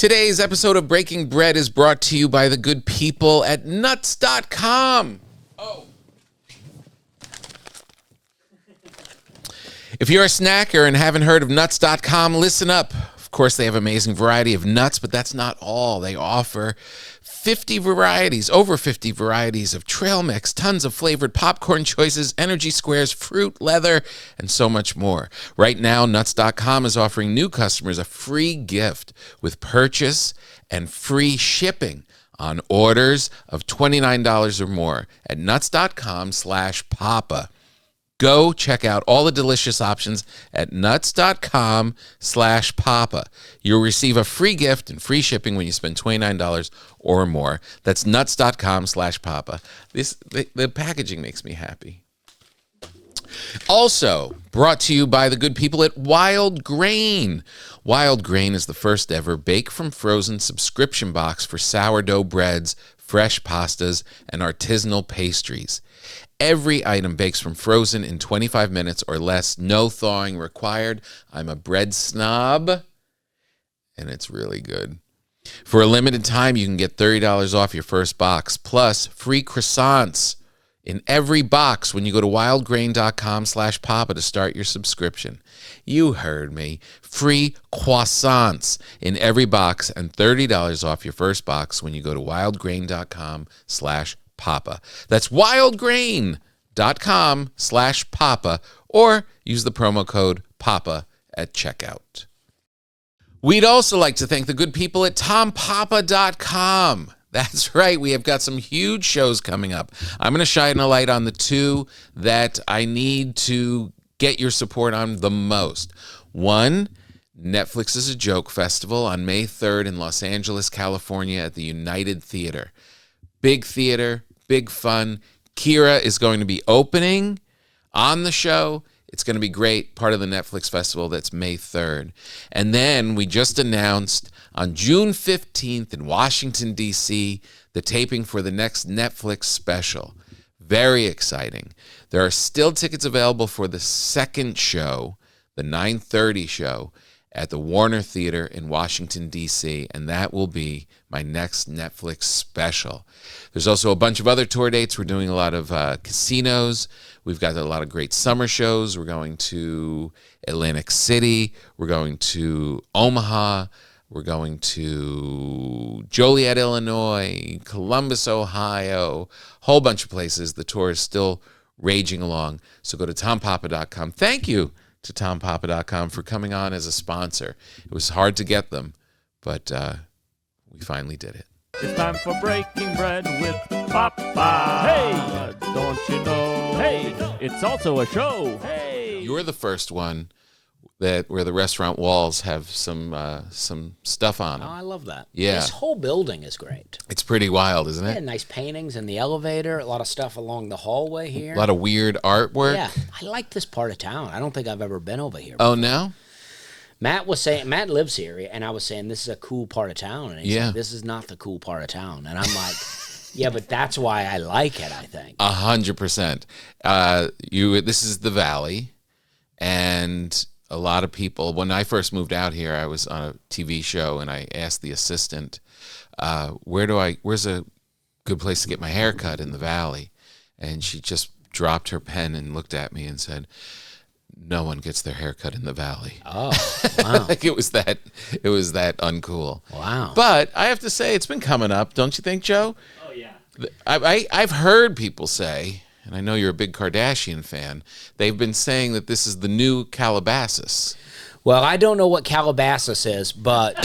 Today's episode of Breaking Bread is brought to you by the good people at nuts.com. Oh. If you're a snacker and haven't heard of nuts.com, listen up. Of course, they have an amazing variety of nuts, but that's not all. They offer over 50 varieties of trail mix, tons of flavored popcorn choices, energy squares, fruit, leather, and so much more. Right now, nuts.com is offering new customers a free gift with purchase and free shipping on orders of $29 or more at nuts.com/papa. Go check out all the delicious options at nuts.com/papa. You'll receive a free gift and free shipping when you spend $29 or more. That's nuts.com/papa. The packaging makes me happy. Also brought to you by the good people at Wild Grain. Wild Grain is the first ever bake from frozen subscription box for sourdough breads, fresh pastas, and artisanal pastries. Every item bakes from frozen in 25 minutes or less, no thawing required. I'm a bread snob, and it's really good. For a limited time, you can get $30 off your first box, plus free croissants in every box when you go to wildgrain.com/papa to start your subscription. You heard me. Free croissants in every box and $30 off your first box when you go to wildgrain.com/papa. That's wildgrain.com/papa, or use the promo code PAPA at checkout. We'd also like to thank the good people at tompapa.com. That's right, we have got some huge shows coming up. I'm going to shine a light on the two that I need to get your support on the most. One, Netflix is a Joke Festival on May 3rd in Los Angeles, California at the United Theater. Big theater, big fun. Kira is going to be opening on the show. It's going to be great, part of the Netflix festival. That's May 3rd. And then we just announced on June 15th in Washington, D.C., the taping for the next Netflix special. Very exciting. There are still tickets available for the second show, the 9:30 show, at the Warner Theater in Washington, D.C., and that will be my next Netflix special. There's also a bunch of other tour dates. We're doing a lot of casinos. We've got a lot of great summer shows. We're going to Atlantic City. We're going to Omaha. We're going to Joliet, Illinois, Columbus, Ohio, whole bunch of places. The tour is still raging along, so go to tompapa.com. Thank you to tompapa.com for coming on as a sponsor. It was hard to get them, but we finally did it. It's time for Breaking Bread with Papa. Hey, don't you know? Hey, it's also a show. Hey, you're the first one where the restaurant walls have some stuff on them. Oh, I love that. Yeah. This whole building is great. It's pretty wild, isn't it? Yeah, nice paintings in the elevator, a lot of stuff along the hallway here. A lot of weird artwork. Yeah, I like this part of town. I don't think I've ever been over here before. Oh, before. no? Matt lives here, and I was saying this is a cool part of town, and he said, this is not the cool part of town. And I'm like, yeah, but that's why I like it, I think. 100%. This is the Valley, and a lot of people, when I first moved out here, I was on a TV show, and I asked the assistant, where's a good place to get my hair cut in the Valley? And she just dropped her pen and looked at me and said, no one gets their hair cut in the Valley. Oh, wow. Like it was that uncool. Wow. But I have to say, it's been coming up, don't you think, Joe? Oh, yeah. I've heard people say, and I know you're a big Kardashian fan, they've been saying that this is the new Calabasas. Well, I don't know what Calabasas is, but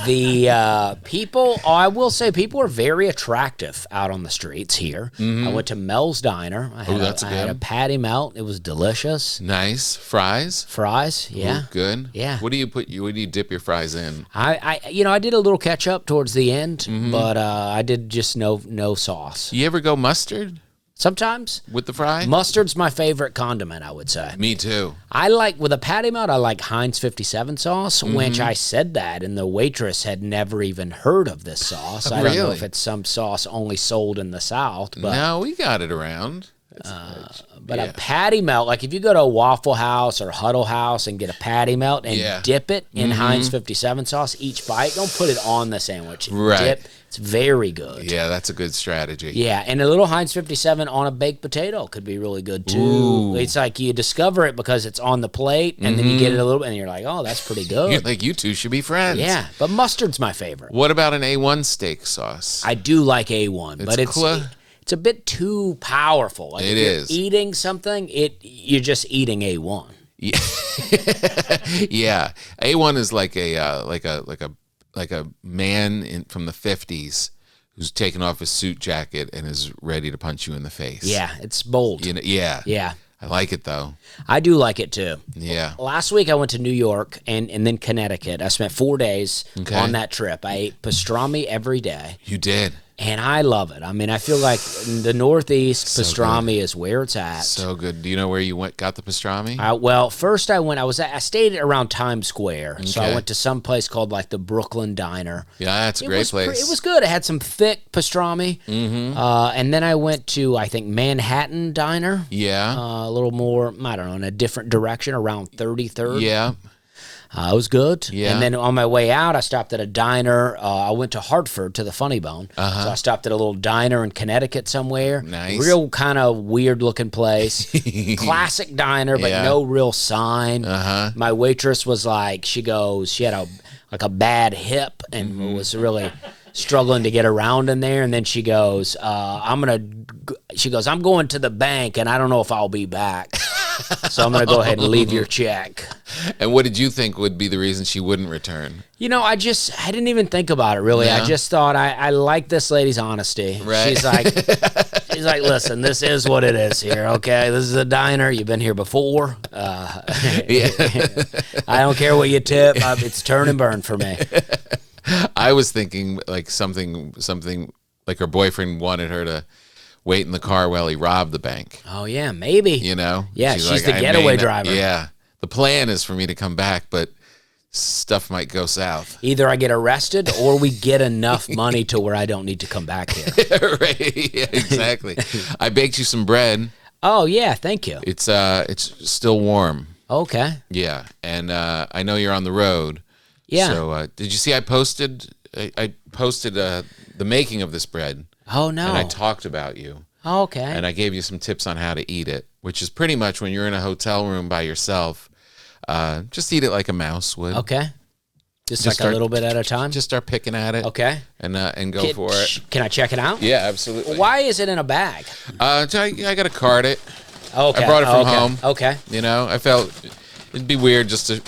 the people, I will say, people are very attractive out on the streets here. Mm-hmm. I went to Mel's Diner. I had a patty melt. It was delicious. Nice. Fries? Fries, yeah. Ooh, good. Yeah. What do you dip your fries in? I did a little ketchup towards the end, but I did just no sauce. You ever go mustard? Sometimes. With the fry? Mustard's my favorite condiment, I would say. Me too. With a patty melt, I like Heinz 57 sauce, which I said that, and the waitress had never even heard of this sauce. I don't know if it's some sauce only sold in the South. But no, we got it around. But a patty melt, like if you go to a Waffle House or Huddle House and get a patty melt and dip it in Heinz 57 sauce, each bite, don't put it on the sandwich. Right. Dip. It's very good. Yeah, that's a good strategy. Yeah, and a little Heinz 57 on a baked potato could be really good too. Ooh. It's like you discover it because it's on the plate, and then you get it a little bit, and you're like, oh, that's pretty good. You're like, you two should be friends. Yeah, but mustard's my favorite. What about an A1 steak sauce? I do like A1, but it's a bit too powerful. Like it is. Eating something, you're just eating A1. Yeah. Yeah. A1 is like a man from the 50s who's taken off his suit jacket and is ready to punch you in the face. Yeah, it's bold. You know, yeah. Yeah. I like it, though. I do like it, too. Yeah. Last week, I went to New York and then Connecticut. I spent 4 days on that trip. I ate pastrami every day. You did? And I love it. I mean, I feel like in the Northeast, pastrami is where it's at. So good. Do you know where you got the pastrami? Well, first I stayed around Times Square. Okay. So I went to some place called like the Brooklyn Diner. Yeah, that's a great place. It was good. It had some thick pastrami. Mm-hmm. And then I went to, I think, Manhattan Diner. Yeah. A little more, I don't know, in a different direction around 33rd. Yeah. It was good. Yeah. And then on my way out, I stopped at a diner. I went to Hartford to the Funny Bone. So I stopped at a little diner in Connecticut somewhere. Nice. Real kind of weird looking place. Classic diner, but no real sign. My waitress was like, she had a bad hip and was really struggling to get around in there. And then she goes, I'm going to the bank and I don't know if I'll be back. So I'm going to go ahead and leave your check. And what did you think would be the reason she wouldn't return? You know, I didn't even think about it, really. Yeah. I just thought I like this lady's honesty. Right. She's like, listen, this is what it is here, okay? This is a diner. You've been here before. I don't care what you tip. It's turn and burn for me. I was thinking like something like her boyfriend wanted her to wait in the car while he robbed the bank. Oh, yeah, maybe. You know? Yeah, she's like, the getaway driver. Yeah. The plan is for me to come back, but stuff might go south. Either I get arrested or we get enough money to where I don't need to come back here. Right. Yeah, exactly. I baked you some bread. Oh, yeah, thank you. It's still warm. Okay. Yeah, and I know you're on the road. Yeah. So did you see I posted the making of this bread? Oh, no. And I talked about you. Oh, okay. And I gave you some tips on how to eat it, which is pretty much when you're in a hotel room by yourself, just eat it like a mouse would. Okay. Just like a little bit at a time? Just start picking at it. Okay. And go for it. Can I check it out? Yeah, absolutely. Why is it in a bag? I got to cart it. Okay. I brought it from home. Okay. You know, I felt it'd be weird just to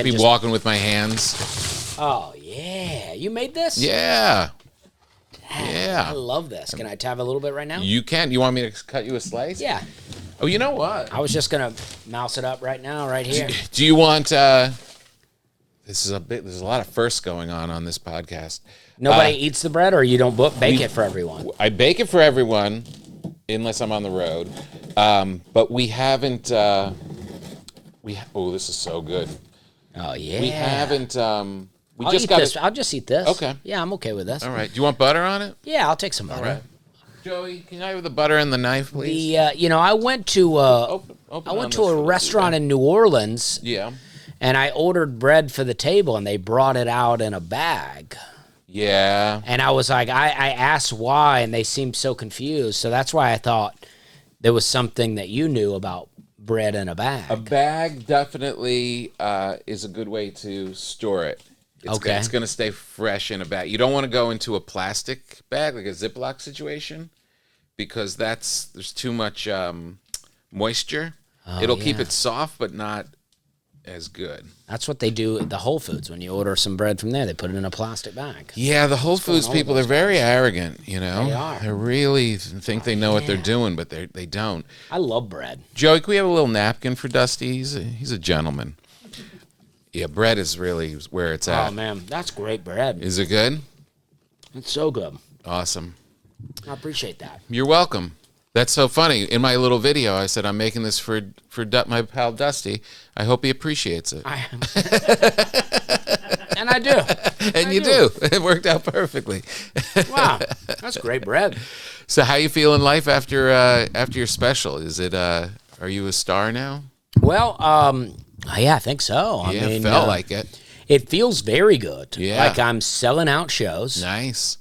be walking with my hands. Oh, yeah. You made this? Yeah. Yeah. I love this. Can I have a little bit right now? You can. You want me to cut you a slice? Yeah. Oh, you know what? I was just going to mouse it up right now, right here. Do you want... there's a lot of firsts going on this podcast. Nobody eats the bread, or you don't bake it for everyone? I bake it for everyone, unless I'm on the road. But we haven't... this is so good. Oh, yeah. We haven't... I'll just eat this. Okay. Yeah, I'm okay with this. All right. Do you want butter on it? Yeah, I'll take some butter. All right. Joey, can I have the butter and the knife, please? I went to a restaurant in New Orleans. Yeah. And I ordered bread for the table, and they brought it out in a bag. Yeah. And I was like, I asked why, and they seemed so confused. So that's why I thought there was something that you knew about bread in a bag. A bag definitely is a good way to store it. It's going to stay fresh in a bag. You don't want to go into a plastic bag, like a Ziploc situation, because there's too much moisture. It'll keep it soft, but not as good. That's what they do at the Whole Foods. When you order some bread from there, they put it in a plastic bag. Yeah, the Whole Foods people, they're very arrogant, you know? They are. They really think they know what they're doing, but they don't. I love bread. Joey, can we have a little napkin for Dusty? He's a gentleman. Yeah, bread is really where it's at. Oh, man, that's great bread. Is it good? It's so good. Awesome. I appreciate that. You're welcome. That's so funny. In my little video, I said, I'm making this for my pal Dusty. I hope he appreciates it. And I do. And you do. It worked out perfectly. Wow, that's great bread. So how you feel in life after your special? Is it Are you a star now? Well, yeah, I think so. Yeah, I mean, felt like it. It feels very good. Yeah. Like I'm selling out shows. Nice.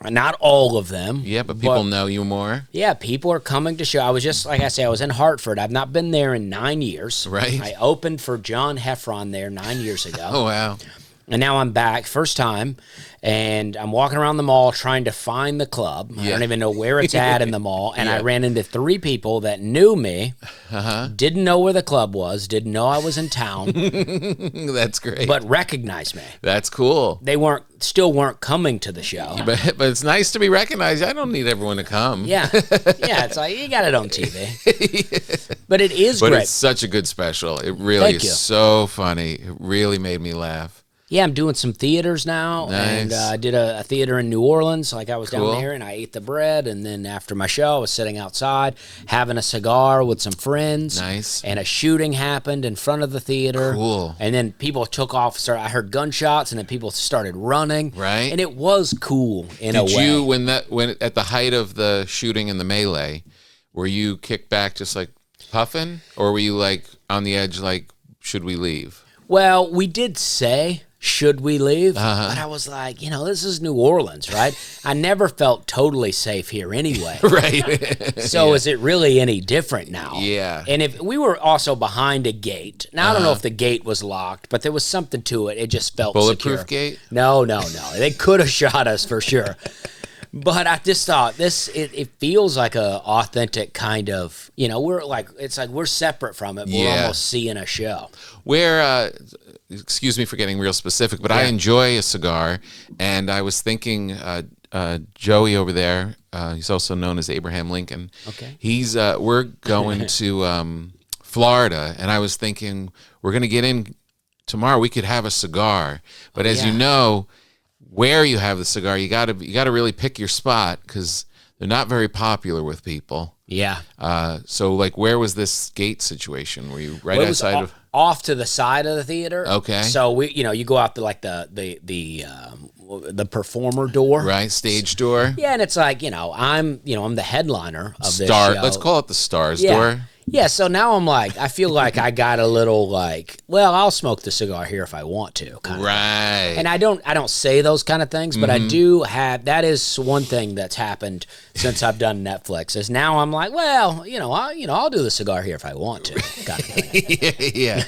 Not all of them. Yeah, but people know you more. Yeah, people are coming to show. I was just, like I say, I was in Hartford. I've not been there in 9 years. Right. I opened for John Heffron there 9 years ago. Oh, wow. And now I'm back, first time, and I'm walking around the mall trying to find the club. I don't even know where it's at in the mall. And I ran into 3 people that knew me, didn't know where the club was, didn't know I was in town. That's great. But recognized me. That's cool. They still weren't coming to the show. But it's nice to be recognized. I don't need everyone to come. Yeah. Yeah, it's like, you got it on TV. But it is But great. it's such a good special. It really is so funny. It really made me laugh. Yeah, I'm doing some theaters now, and I did a theater in New Orleans. Like I was down there, and I ate the bread, and then after my show, I was sitting outside having a cigar with some friends. Nice. And a shooting happened in front of the theater. Cool. And then people took off. I heard gunshots, and then people started running. Right. And it was cool in a way. Did you, when at the height of the shooting and the melee, were you kicked back just like puffing, or were you like on the edge, like, should we leave? Well, we did say, should we leave? But I was like, this is New Orleans, right? I never felt totally safe here anyway. Right. So is it really any different now? Yeah. And if we were also behind a gate. Now, I don't know if the gate was locked, but there was something to it. It just felt Bulletproof secure. gate? No. They could have shot us for sure. But I just thought it feels like a authentic kind of, it's like we're separate from it. But we're almost seeing a show. Where, excuse me for getting real specific, but I enjoy a cigar, and I was thinking Joey over there, he's also known as Abraham Lincoln. Okay. We're going to Florida, and I was thinking we're going to get in tomorrow. We could have a cigar, but as you know, where you have the cigar, you got to really pick your spot because they're not very popular with people. Yeah. So like, where was this gate situation? Were you right outside of? Off to the side of the theater. Okay. So you go out to like the performer door. Right, stage door. Yeah, and it's like, I'm the headliner of this show. Let's call it the stars door. Yeah, so now I'm like, I feel like I got a little like, well, I'll smoke the cigar here if I want to. Kind of thing. And I don't say those kind of things, but I do have, that is one thing that's happened since I've done Netflix, is now I'm like, well, I'll do the cigar here if I want to. Kind of thing. Yeah.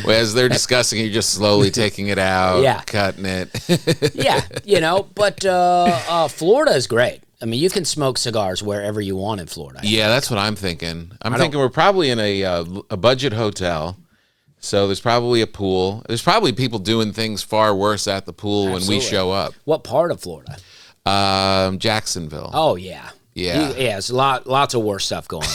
Well, as they're discussing, you're just slowly taking it out, cutting it. But Florida is great. I mean, you can smoke cigars wherever you want in Florida. Yeah, that's what I'm thinking. I'm thinking we're probably in a budget hotel, so there's probably a pool. There's probably people doing things far worse at the pool when we show up. What part of Florida? Jacksonville. Oh, yeah. Yeah. There's lots of worse stuff going on.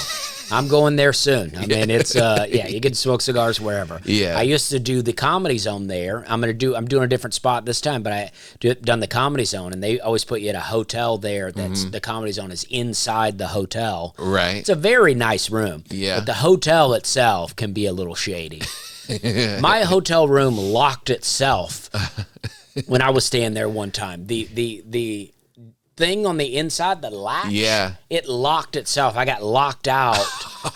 I'm going there soon. I mean, it's you can smoke cigars wherever. Yeah. I used to do the Comedy Zone there. I'm doing a different spot this time, but I done the Comedy Zone, and they always put you at a hotel there. That's the Comedy Zone is inside the hotel. Right. It's a very nice room. Yeah. But the hotel itself can be a little shady. My hotel room locked itself when I was staying there one time. The thing on the inside, the latch, it locked itself. I got locked out.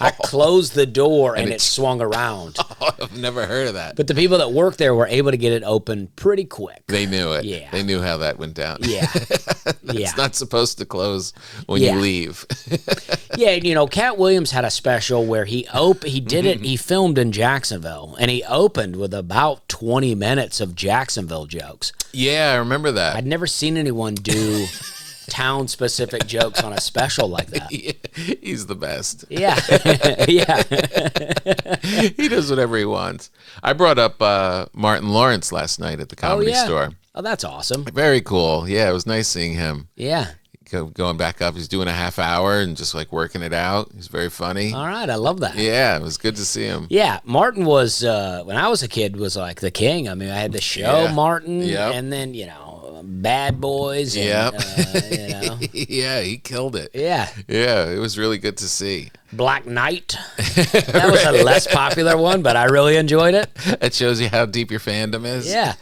I closed the door and it swung around. Oh, I've never heard of that. But the people that worked there were able to get it open pretty quick. They knew it. Yeah. They knew how that went down. Yeah. It's not supposed to close when you leave. Yeah, Cat Williams had a special where he did it, he filmed in Jacksonville, and he opened with about 20 minutes of Jacksonville jokes. Yeah, I remember that. I'd never seen anyone do town-specific jokes on a special like that. He's the best. Yeah. He does whatever he wants. I brought up Martin Lawrence last night at the Comedy Store. Oh, that's awesome. Very cool. Yeah, it was nice seeing him. Yeah. Going back up, he's doing a half hour and just like working it out. He's very funny. All right, I love that. Yeah, it was good to see him. Yeah, Martin was, when I was a kid, was like the king. I mean, I had the show, Martin, and then, Bad Boys. And, Yeah, he killed it. Yeah. Yeah, it was really good to see. Black Knight. That was a less popular one, but I really enjoyed it. It shows you how deep your fandom is. Yeah.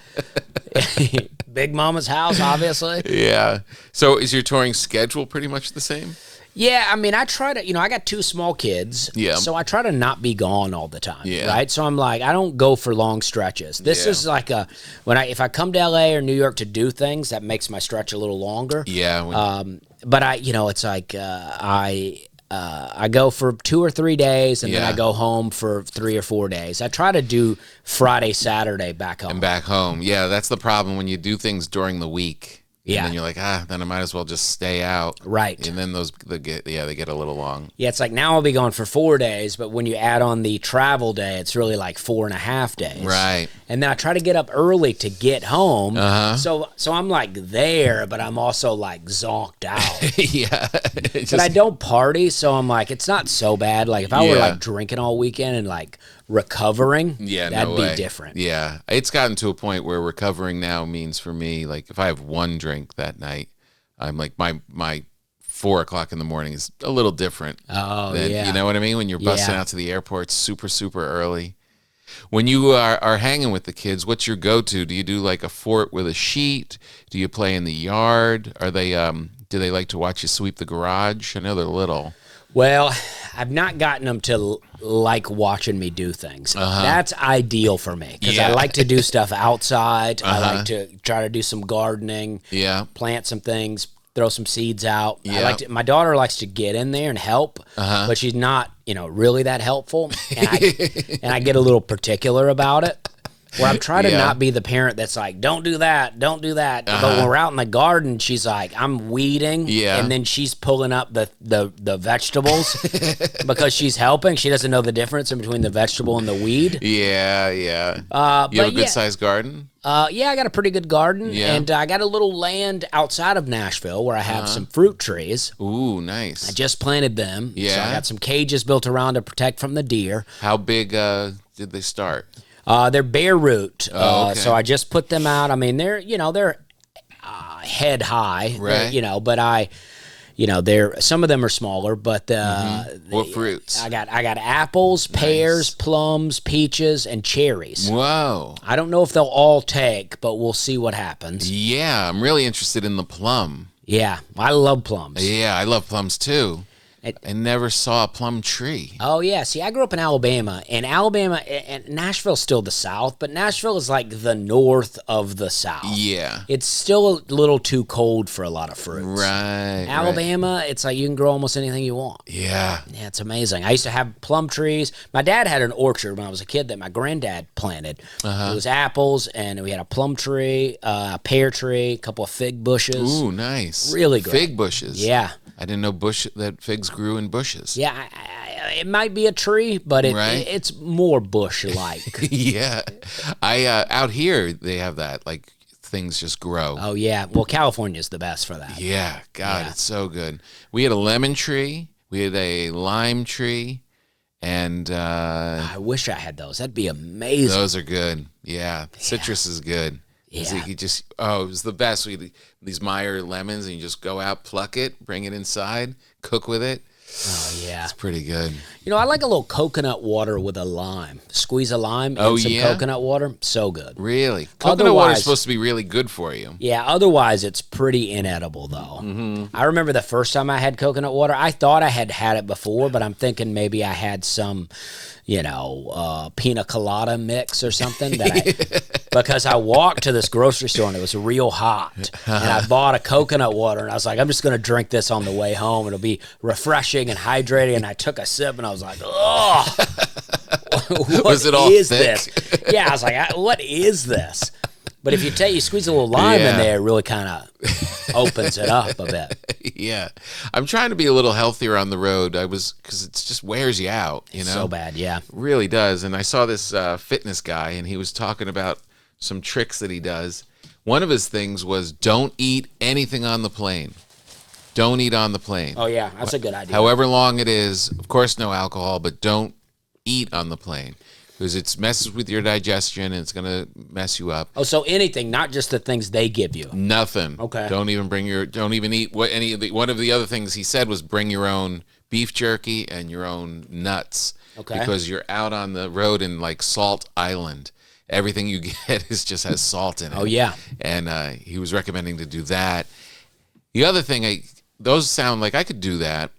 Big Mama's House, obviously. Yeah. So is your touring schedule pretty much the same? Yeah, I mean, I try to, I got 2 small kids. Yeah. So I try to not be gone all the time. Yeah. Right. So I'm like, I don't go for long stretches. This is like if I come to LA or New York to do things, that makes my stretch a little longer. Yeah. But it's like I go for 2 or 3 days, and then I go home for 3 or 4 days. I try to do Friday, Saturday back home. And back home. Yeah, that's the problem when you do things during the week. Yeah. And then you're like, then I might as well just stay out. Right. And then they get a little long. Yeah, it's like now I'll be going for 4 days, but when you add on the travel day, it's really like 4.5 days. Right. And then I try to get up early to get home. Uh-huh. So I'm like there, but I'm also like zonked out. Yeah. But I don't party, so I'm like, it's not so bad. Like if I were like drinking all weekend and like recovering, that'd be different. Yeah. It's gotten to a point where recovering now means for me, like if I have one drink that night, I'm like my 4 o'clock in the morning is a little different. Oh, You know what I mean? When you're busting out to the airport super, super early. When you are hanging with the kids, what's your go-to? Do you do like a fort with a sheet? Do you play in the yard? Are they do they like to watch you sweep the garage? I know they're little. Well, I've not gotten them to like watching me do things. That's ideal for me because I like to do stuff outside. I like to try to do some gardening, plant some things, throw some seeds out. Yeah. My daughter likes to get in there and help, but she's not, really that helpful. And I get a little particular about it. Where I'm trying to not be the parent that's like, don't do that. But when we're out in the garden, she's like, I'm weeding, and then she's pulling up the vegetables because she's helping. She doesn't know the difference in between the vegetable and the weed. Yeah. You have a good sized garden? I got a pretty good garden, and I got a little land outside of Nashville where I have some fruit trees. Ooh, nice. I just planted them. Yeah. So I got some cages built around to protect from the deer. How big did they start? They're bare root, okay. So I just put them out. I mean, they're head high, right? But they're some of them are smaller. But what fruits? I got apples, pears, plums, peaches, and cherries. Whoa! I don't know if they'll all take, but we'll see what happens. Yeah, I'm really interested in the plum. Yeah, I love plums. Yeah, I love plums too. I never saw a plum tree. Oh, yeah. See, I grew up in Alabama, and Nashville's still the South, but Nashville is like the north of the South. Yeah. It's still a little too cold for a lot of fruits. Right. Alabama, it's like you can grow almost anything you want. Yeah. Yeah, it's amazing. I used to have plum trees. My dad had an orchard when I was a kid that my granddad planted. It was apples, and we had a plum tree, a pear tree, a couple of fig bushes. Ooh, nice. Really great. Fig bushes. Yeah. I didn't know that figs grew in bushes. Yeah, it might be a tree, but it's more bush-like. Yeah. Out here, they have that, like, things just grow. Oh, yeah. Well, California's the best for that. Yeah. God, it's so good. We had a lemon tree. We had a lime tree. And I wish I had those. That'd be amazing. Those are good. Yeah. Citrus is good. Yeah. It was the best. We had these Meyer lemons, and you just go out, pluck it, bring it inside, cook with it. Oh, yeah. It's pretty good. I like a little coconut water with a lime. Squeeze a lime and some coconut water. So good. Really? Coconut water is supposed to be really good for you. Yeah, otherwise it's pretty inedible, though. Mm-hmm. I remember the first time I had coconut water, I thought I had it before, but I'm thinking maybe I had some, pina colada mix or something because I walked to this grocery store and it was real hot, and I bought a coconut water, and I was like, I'm just going to drink this on the way home. It'll be refreshing and hydrating, and I took a sip, and I was like, oh, was it all thick? This? Yeah, I was like, what is this? But if you squeeze a little lime in there, it really kind of opens it up a bit. Yeah. I'm trying to be a little healthier on the road. Because it just wears you out, So bad, yeah. It really does. And I saw this fitness guy, and he was talking about some tricks that he does. One of his things was don't eat anything on the plane. Don't eat on the plane. Oh, yeah. That's a good idea. However long it is, of course, no alcohol, but don't eat on the plane. Because it messes with your digestion, and it's going to mess you up. Oh, so anything, not just the things they give you. Nothing. Okay. Don't even eat one of the other things he said was bring your own beef jerky and your own nuts. Okay. Because you're out on the road in like Salt Island. Everything you get just has salt in it. Oh, yeah. And he was recommending to do that. The other thing, those sound like I could do that.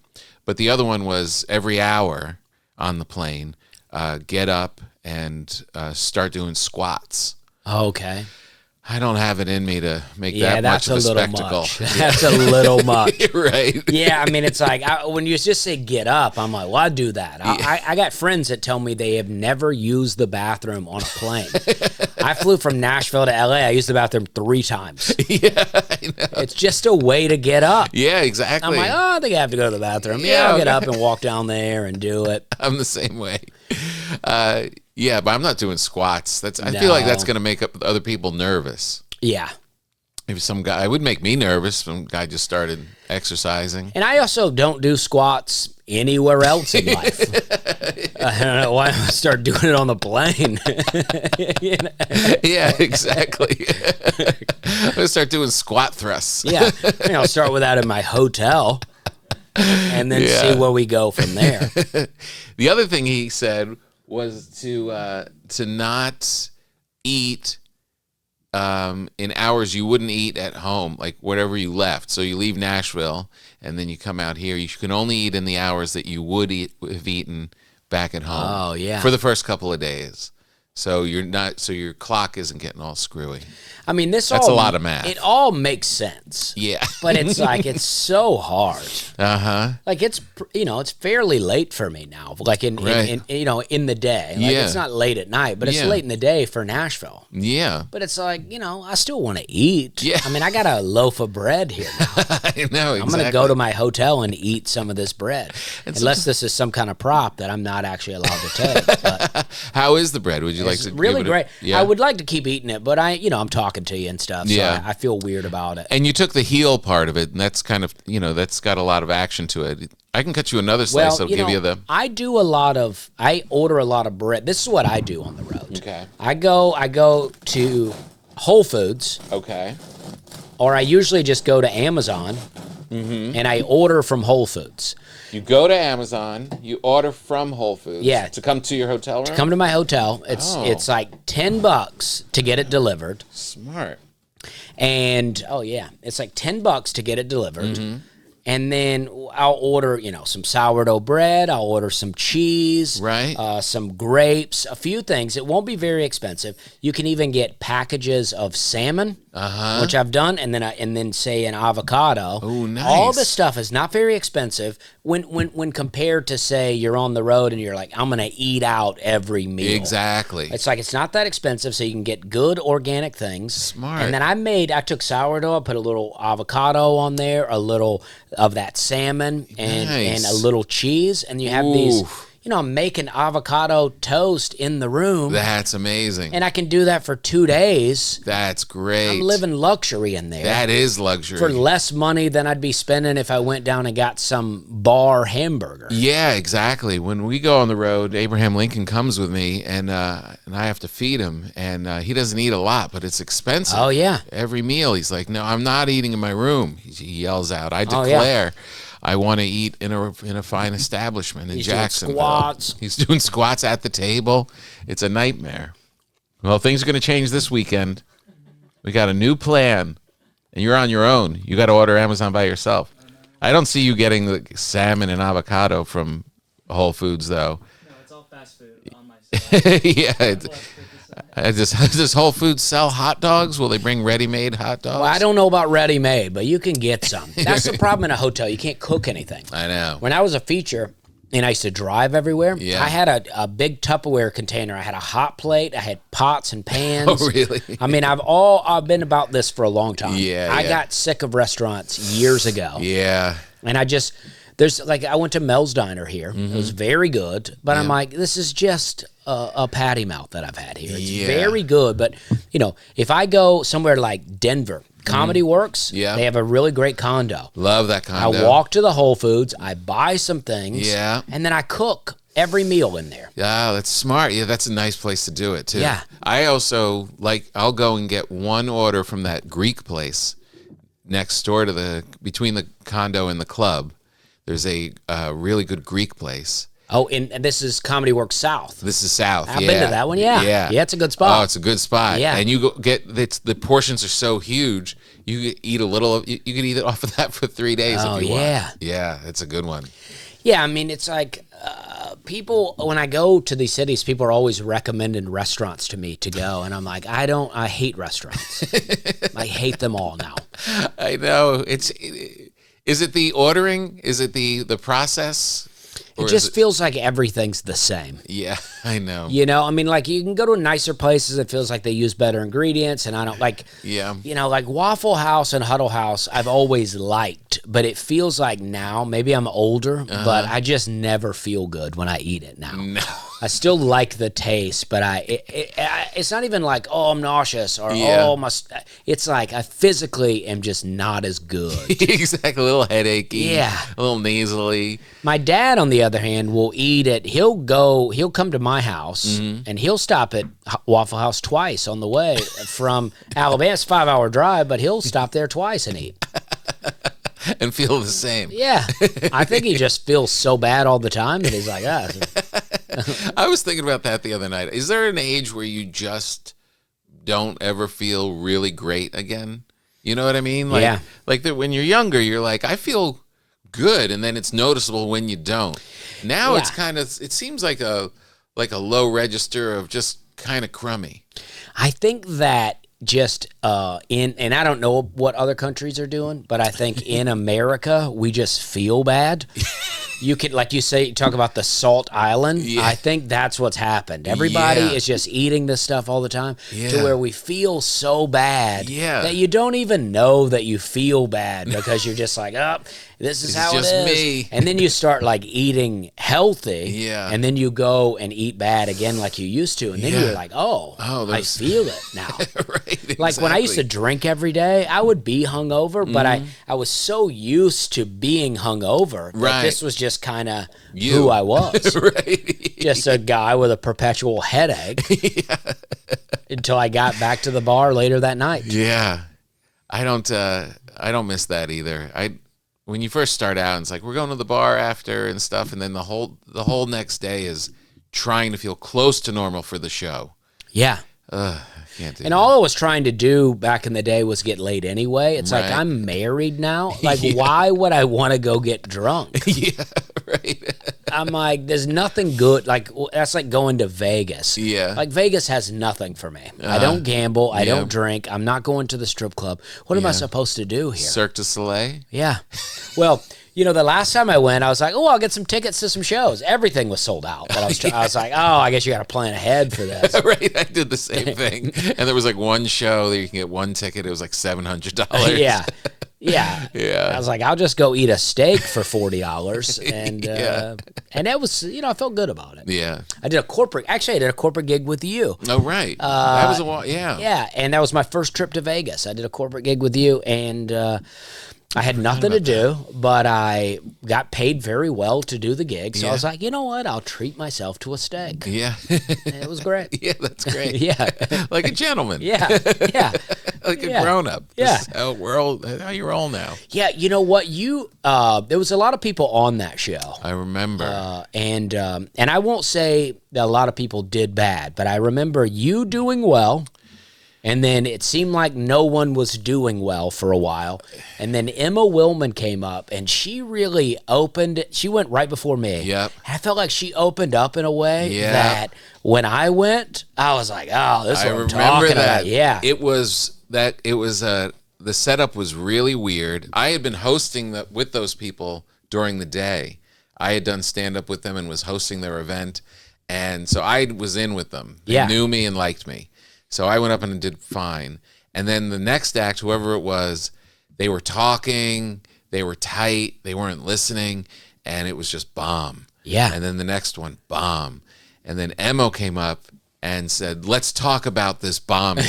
But the other one was every hour on the plane, get up and start doing squats. Okay. I don't have it in me to make that much of a spectacle. Much. That's a little much. Right. Yeah, I mean, it's like when you just say get up, I'm like, well, I do that. I got friends that tell me they have never used the bathroom on a plane. I flew from Nashville to LA. I used the bathroom 3 times. Yeah, I know. It's just a way to get up. Yeah, exactly. I'm like, I think I have to go to the bathroom. Yeah, I'll get up and walk down there and do it. I'm the same way. Yeah, but I'm not doing squats. I feel like that's going to make other people nervous. Yeah. If some guy, it would make me nervous. Some guy just started exercising. And I also don't do squats anywhere else in life. I don't know why I start doing it on the plane. You know? Yeah, exactly. I'm going to start doing squat thrusts. Yeah. I'll start with that in my hotel and then see where we go from there. The other thing he said was to not eat in hours you wouldn't eat at home, like whatever you left. So you leave Nashville and then you come out here. You can only eat in the hours that you would have eaten back at home. Oh, yeah. For the first couple of days. So your clock isn't getting all screwy. I mean, that's a lot of math. It all makes sense. Yeah. But it's like, it's so hard. Uh-huh. Like it's fairly late for me now. Like in the day. Like it's not late at night, but it's late in the day for Nashville. Yeah. But it's like, I still want to eat. Yeah. I mean, I got a loaf of bread here now. I know, exactly. I'm going to go to my hotel and eat some of this bread. Unless this is some kind of prop that I'm not actually allowed to take. But how is the bread? Would you like to really give it great. Yeah. I would like to keep eating it, but I'm talking to you and stuff, so I feel weird about it. And you took the heel part of it, and that's kind of, that's got a lot of action to it. I can cut you another slice that'll give you the... I order a lot of bread. This is what I do on the road. Okay. I go to Whole Foods. Okay. Or I usually just go to Amazon, and I order from Whole Foods. You go to Amazon, you order from Whole Foods to come to your hotel room? To come to my hotel. It's like $10 to get it delivered. Smart. And, it's like $10 to get it delivered. And then I'll order, some sourdough bread. I'll order some cheese. Right. Some grapes, a few things. It won't be very expensive. You can even get packages of salmon, which I've done, and then say an avocado. Oh, nice. All this stuff is not very expensive when compared to, say, you're on the road and you're like, I'm going to eat out every meal. Exactly. It's like it's not that expensive, so you can get good organic things. Smart. And then I took sourdough, I put a little avocado on there, a little of that salmon, and a little cheese, and you have these. I'm making avocado toast in the room. That's amazing. And I can do that for 2 days. That's great. I'm living luxury in there. That is luxury. For less money than I'd be spending if I went down and got some bar hamburger. Yeah, exactly. When we go on the road, Abraham Lincoln comes with me, and I have to feed him, and he doesn't eat a lot, but it's expensive. Oh, yeah. Every meal, he's like, no, I'm not eating in my room. He yells out, I declare. I want to eat in a fine establishment in Jacksonville. Doing squats. He's doing squats at the table. It's a nightmare. Well, things are going to change this weekend. We got a new plan, and you're on your own. You got to order Amazon by yourself. I don't see you getting the salmon and avocado from Whole Foods, though. No, it's all fast food on my side. Yeah. Does Whole Foods sell hot dogs? Will they bring ready-made hot dogs? Well, I don't know about ready-made, but you can get some. That's the problem in a hotel. You can't cook anything. I know. When I was a feature and I used to drive everywhere, yeah. I had a big Tupperware container. I had a hot plate. I had pots and pans. Oh, really? I mean, I've been about this for a long time. Yeah, I got sick of restaurants years ago. Yeah. And I went to Mel's Diner here. It was very good, but I'm like, this is just a patty mouth that I've had here. It's very good, but if I go somewhere like Denver, Comedy Works, they have a really great condo. Love that condo. I walk to the Whole Foods, I buy some things, and then I cook every meal in there. Yeah, that's smart. Yeah, that's a nice place to do it too. Yeah. I also I'll go and get one order from that Greek place next door to between the condo and the club. There's a really good Greek place. Oh, and this is Comedy Works South. This is South. I've been to that one. Yeah, it's a good spot. Oh, it's a good spot. Yeah, and you the portions are so huge. You could eat a little. You could eat it off of that for 3 days if you want. Yeah, it's a good one. Yeah, I mean, it's like people, when I go to these cities, people are always recommending restaurants to me to go. And I'm like, I hate restaurants. I hate them all now. I know. Is it the ordering? Is it the process? It just feels like everything's the same. Yeah, I know. You know, I mean, like you can go to nicer places. It feels like they use better ingredients, and I don't like. Yeah. You know, like Waffle House and Huddle House, I've always liked, but it feels like now. Maybe I'm older, but I just never feel good when I eat it now. No. I still like the taste, but it's not even like, oh, I'm nauseous or it's like I physically am just not as good. Exactly, a little headachy. Yeah. A little nasally. My dad, on the other hand, will eat it. He'll come to my house and he'll stop at Waffle House twice on the way from Alabama. It's a 5-hour drive, but he'll stop there twice and eat. And feel the same. Yeah. I think he just feels so bad all the time that he's like, I was thinking about that the other night. Is there an age where you just don't ever feel really great again? You know what I mean? Like, yeah. Like when you're younger, you're like, I feel good, and then it's noticeable when you don't. Now it's kind of, it seems like a low register of just kind of crummy. I think that just and I don't know what other countries are doing, but I think in America we just feel bad. You can, like you say, talk about the Salt Island. Yeah. I think that's what's happened. Everybody is just eating this stuff all the time to where we feel so bad that you don't even know that you feel bad because you're just like, oh, this is how it is. Me. And then you start like eating healthy and then you go and eat bad again like you used to. And then you're like, I feel it now. Right, exactly. Like when I used to drink every day, I would be hungover, but I was so used to being hungover that this was just kind of who I was. Right. Just a guy with a perpetual headache until I got back to the bar later that night. Yeah. I don't miss that either. When you first start out, it's like we're going to the bar after and stuff, and then the whole next day is trying to feel close to normal for the show. Yeah. Can't do and all I was trying to do back in the day was get laid anyway. It's like I'm married now. Like, why would I want to go get drunk? Yeah, right. I'm like, there's nothing good. Like, that's like going to Vegas. Yeah. Like, Vegas has nothing for me. I don't gamble. I don't drink. I'm not going to the strip club. What am I supposed to do here? Cirque du Soleil? Yeah. Well, you know, the last time I went, I was like, oh, I'll get some tickets to some shows. Everything was sold out. But I was like, oh, I guess you got to plan ahead for this. Right. I did the same thing. And there was like one show that you can get one ticket. It was like $700. Yeah. Yeah. I was like, I'll just go eat a steak for $40. And that was, you know, I felt good about it. Yeah. I did a corporate gig with you. Oh, right. That was a while. Yeah. Yeah. And that was my first trip to Vegas. I did a corporate gig with you, and I had nothing to do, but I got paid very well to do the gig. So I was like, you know what? I'll treat myself to a steak. Yeah. It was great. Yeah, that's great. Yeah. Like a gentleman. Yeah. Yeah. Like a grown-up. Yeah. This is how you're all now. Yeah. You know what? There was a lot of people on that show. I remember. And I won't say that a lot of people did bad, but I remember you doing well. And then it seemed like no one was doing well for a while. And then Emma Willman came up, and she really opened. She went right before me. Yep. And I felt like she opened up in a way that when I went, I was like, oh, this is what I'm talking about. Yeah. It was the setup was really weird. I had been hosting with those people during the day. I had done stand-up with them and was hosting their event. And so I was in with them. They knew me and liked me. So I went up and did fine. And then the next act, whoever it was, they were talking, they were tight, they weren't listening, and it was just bomb. Yeah. And then the next one, bomb. And then Emo came up and said, let's talk about this bombing.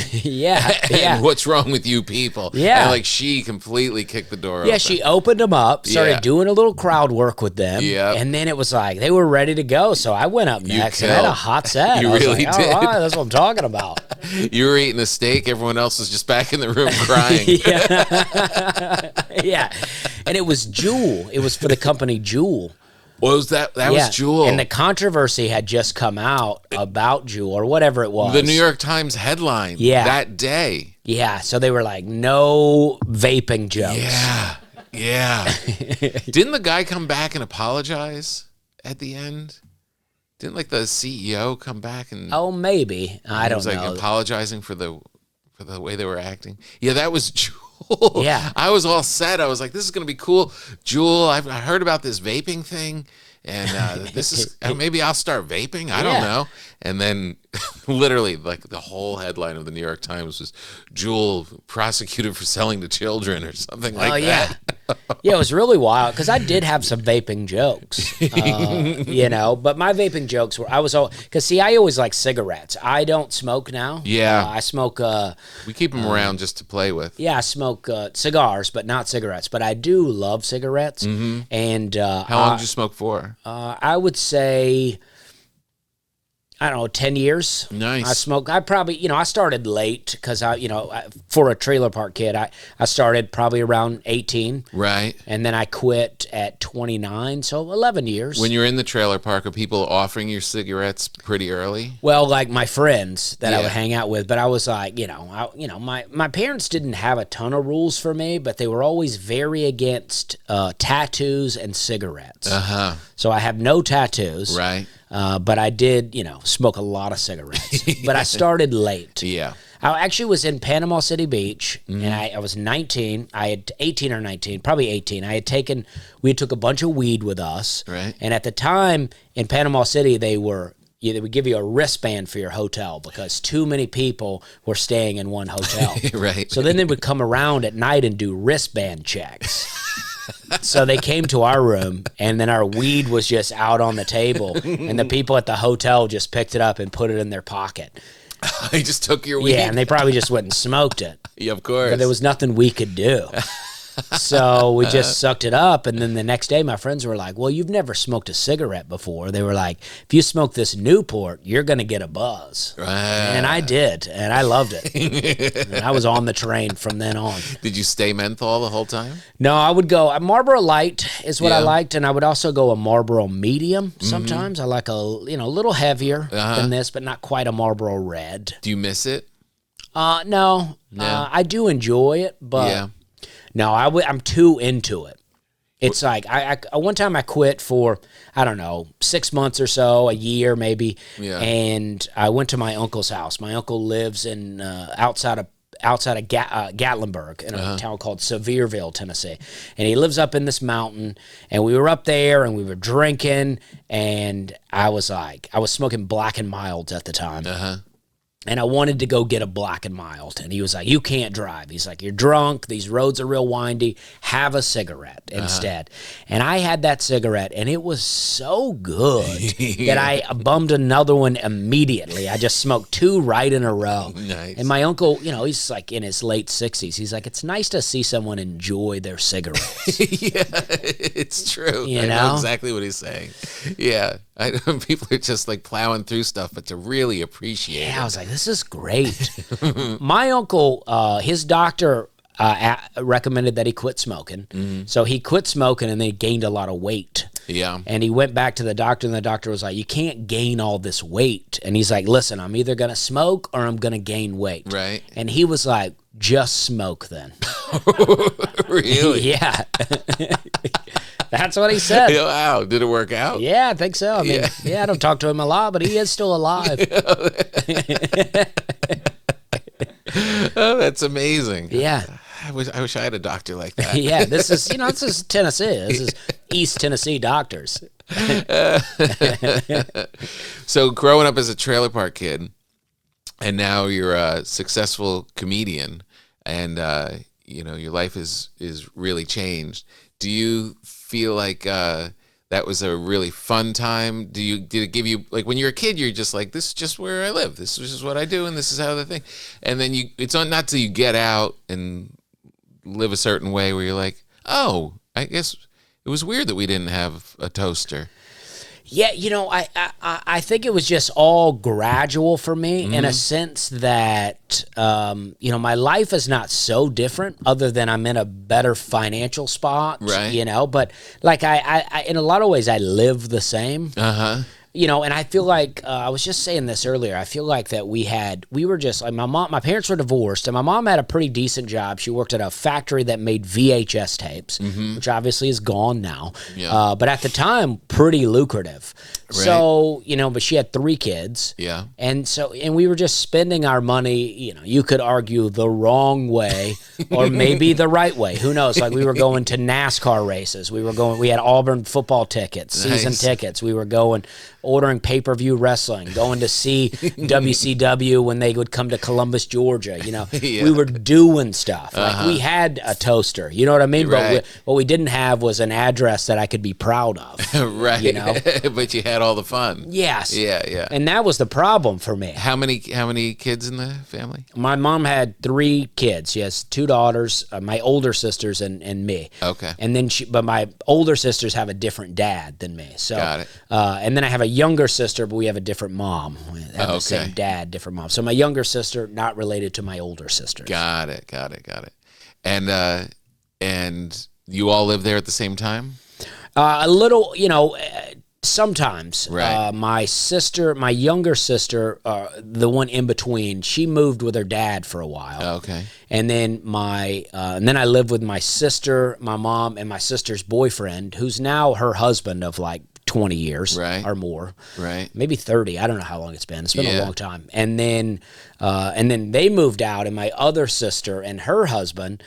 And what's wrong with you people? Yeah. And like she completely kicked the door open. Yeah, she opened them up, started doing a little crowd work with them. Yeah. And then it was like they were ready to go. So I went up next and I had a hot set. You I was really like, did. all right, that's what I'm talking about. You were eating a steak, everyone else was just back in the room crying. Yeah. And it was Jewel. It was for the company Jewel. What was that? That was Jewel. And the controversy had just come out about Jewel or whatever it was. The New York Times headline that day. Yeah. So they were like, no vaping jokes. Yeah. Yeah. Didn't the guy come back and apologize at the end? Didn't like the CEO come back and Oh, maybe. I don't was like know. apologizing for the way they were acting? Yeah, that was Jewel. Yeah. I was all set. I was like, this is gonna be cool. Jewel, I heard about this vaping thing, and this is maybe I'll start vaping. I don't know. And then literally like the whole headline of the New York Times was Jewel prosecuted for selling to children or something like that. Yeah, it was really wild because I did have some vaping jokes, you know, but my vaping jokes were, because see, I always like cigarettes. I don't smoke now. Yeah. I smoke, We keep them around just to play with. yeah, I smoke cigars, but not cigarettes. But I do love cigarettes. And How long did you smoke for? I would say, I don't know, 10 years. Nice. I probably, you know, I started late because for a trailer park kid, I started probably around 18. Right. And then I quit at 29, so 11 years. When you're in the trailer park, are people offering you cigarettes pretty early? Well, like my friends that I Yeah. would hang out with, but I was like, my parents didn't have a ton of rules for me, but they were always very against tattoos and cigarettes. Uh-huh. So I have no tattoos. Right. But I did, smoke a lot of cigarettes. But I started late. Yeah. I actually was in Panama City Beach, and I was 19. I had 18 or 19, probably 18. We took a bunch of weed with us. Right. And at the time in Panama City, they would give you a wristband for your hotel because too many people were staying in one hotel. Right. So then they would come around at night and do wristband checks. So they came to our room, and then our weed was just out on the table, and the people at the hotel just picked it up and put it in their pocket. They just took your weed. Yeah, and they probably just went and smoked it. Yeah, of course. But there was nothing we could do. So we just sucked it up, and then the next day my friends were like, well, you've never smoked a cigarette before. They were like, if you smoke this Newport, you're going to get a buzz. Right. And I did, and I loved it. And I was on the train from then on. Did you stay menthol the whole time? No, I would go, a Marlboro Light is what I Yeah. liked, and I would also go a Marlboro Medium sometimes. I like a little heavier than this, but not quite a Marlboro Red. Do you miss it? No. I do enjoy it, but... Yeah. No, I'm too into it. It's like I one time I quit for, I don't know, 6 months or so, a year maybe, and I went to my uncle's house. My uncle lives in outside of Gatlinburg in a town called Sevierville, Tennessee, and he lives up in this mountain. And we were up there and we were drinking, and I was smoking Black and Milds at the time. And I wanted to go get a Black and Mild. And he was like, you can't drive. He's like, you're drunk. These roads are real windy. Have a cigarette instead. And I had that cigarette, and it was so good that I bummed another one immediately. I just smoked 2 right in a row. Nice. And my uncle, he's like in his late 60s. He's like, it's nice to see someone enjoy their cigarettes. Yeah, it's true. You I know? know exactly what he's saying. Yeah. People are just like plowing through stuff, but to really appreciate it. I was like, this is great. My uncle, his doctor recommended that he quit smoking. So he quit smoking, and then he gained a lot of weight. Yeah. And he went back to the doctor, and the doctor was like, you can't gain all this weight. And he's like, listen, I'm either going to smoke or I'm going to gain weight. Right. And he was like, just smoke then. Really? Yeah. That's what he said. Wow. Did it work out? Yeah, I think so. I mean, I don't talk to him a lot, but he is still alive. Oh, that's amazing. Yeah. I wish I had a doctor like that. Yeah, this is Tennessee. This is East Tennessee doctors. So growing up as a trailer park kid, and now you're a successful comedian, and your life is really changed. Do you feel like that was a really fun time? Did it give you, like, when you're a kid, you're just like, this is just where I live, this is just what I do, and this is how the thing, and then it's not till you get out and live a certain way where you're like, oh, I guess it was weird that we didn't have a toaster. Yeah, I think it was just all gradual for me in a sense that, my life is not so different other than I'm in a better financial spot, right? But like I in a lot of ways, I live the same. And I feel like I was just saying this earlier. I feel like that we were just like my parents were divorced, and my mom had a pretty decent job. She worked at a factory that made VHS tapes, which obviously is gone now. Yeah. But at the time, pretty lucrative. Right. So, but she had 3 kids. Yeah. And we were just spending our money, you could argue the wrong way or maybe the right way. Who knows? Like we were going to NASCAR races. We had Auburn football tickets, season tickets. We were ordering pay-per-view wrestling, going to see WCW when they would come to Columbus, Georgia. We were doing stuff. Like we had a toaster, you know what I mean? Right. But what we didn't have was an address that I could be proud of. Right. But you had all the fun. Yes. Yeah. And that was the problem for me. How many kids in the family? My mom had 3 kids. She has 2 daughters, my older sisters and me. Okay. And then but my older sisters have a different dad than me. So got it. And then I have a younger sister, but we have a different mom. We have the same dad, different mom. So my younger sister not related to my older sisters. Got it. And you all live there at the same time? A little, sometimes. Right. My younger sister, the one in between, she moved with her dad for a while. Okay. And then and then I lived with my sister, my mom, and my sister's boyfriend, who's now her husband of like 20 years or more. Right. Maybe 30. I don't know how long it's been. It's been a long time. And then they moved out, and my other sister and her husband,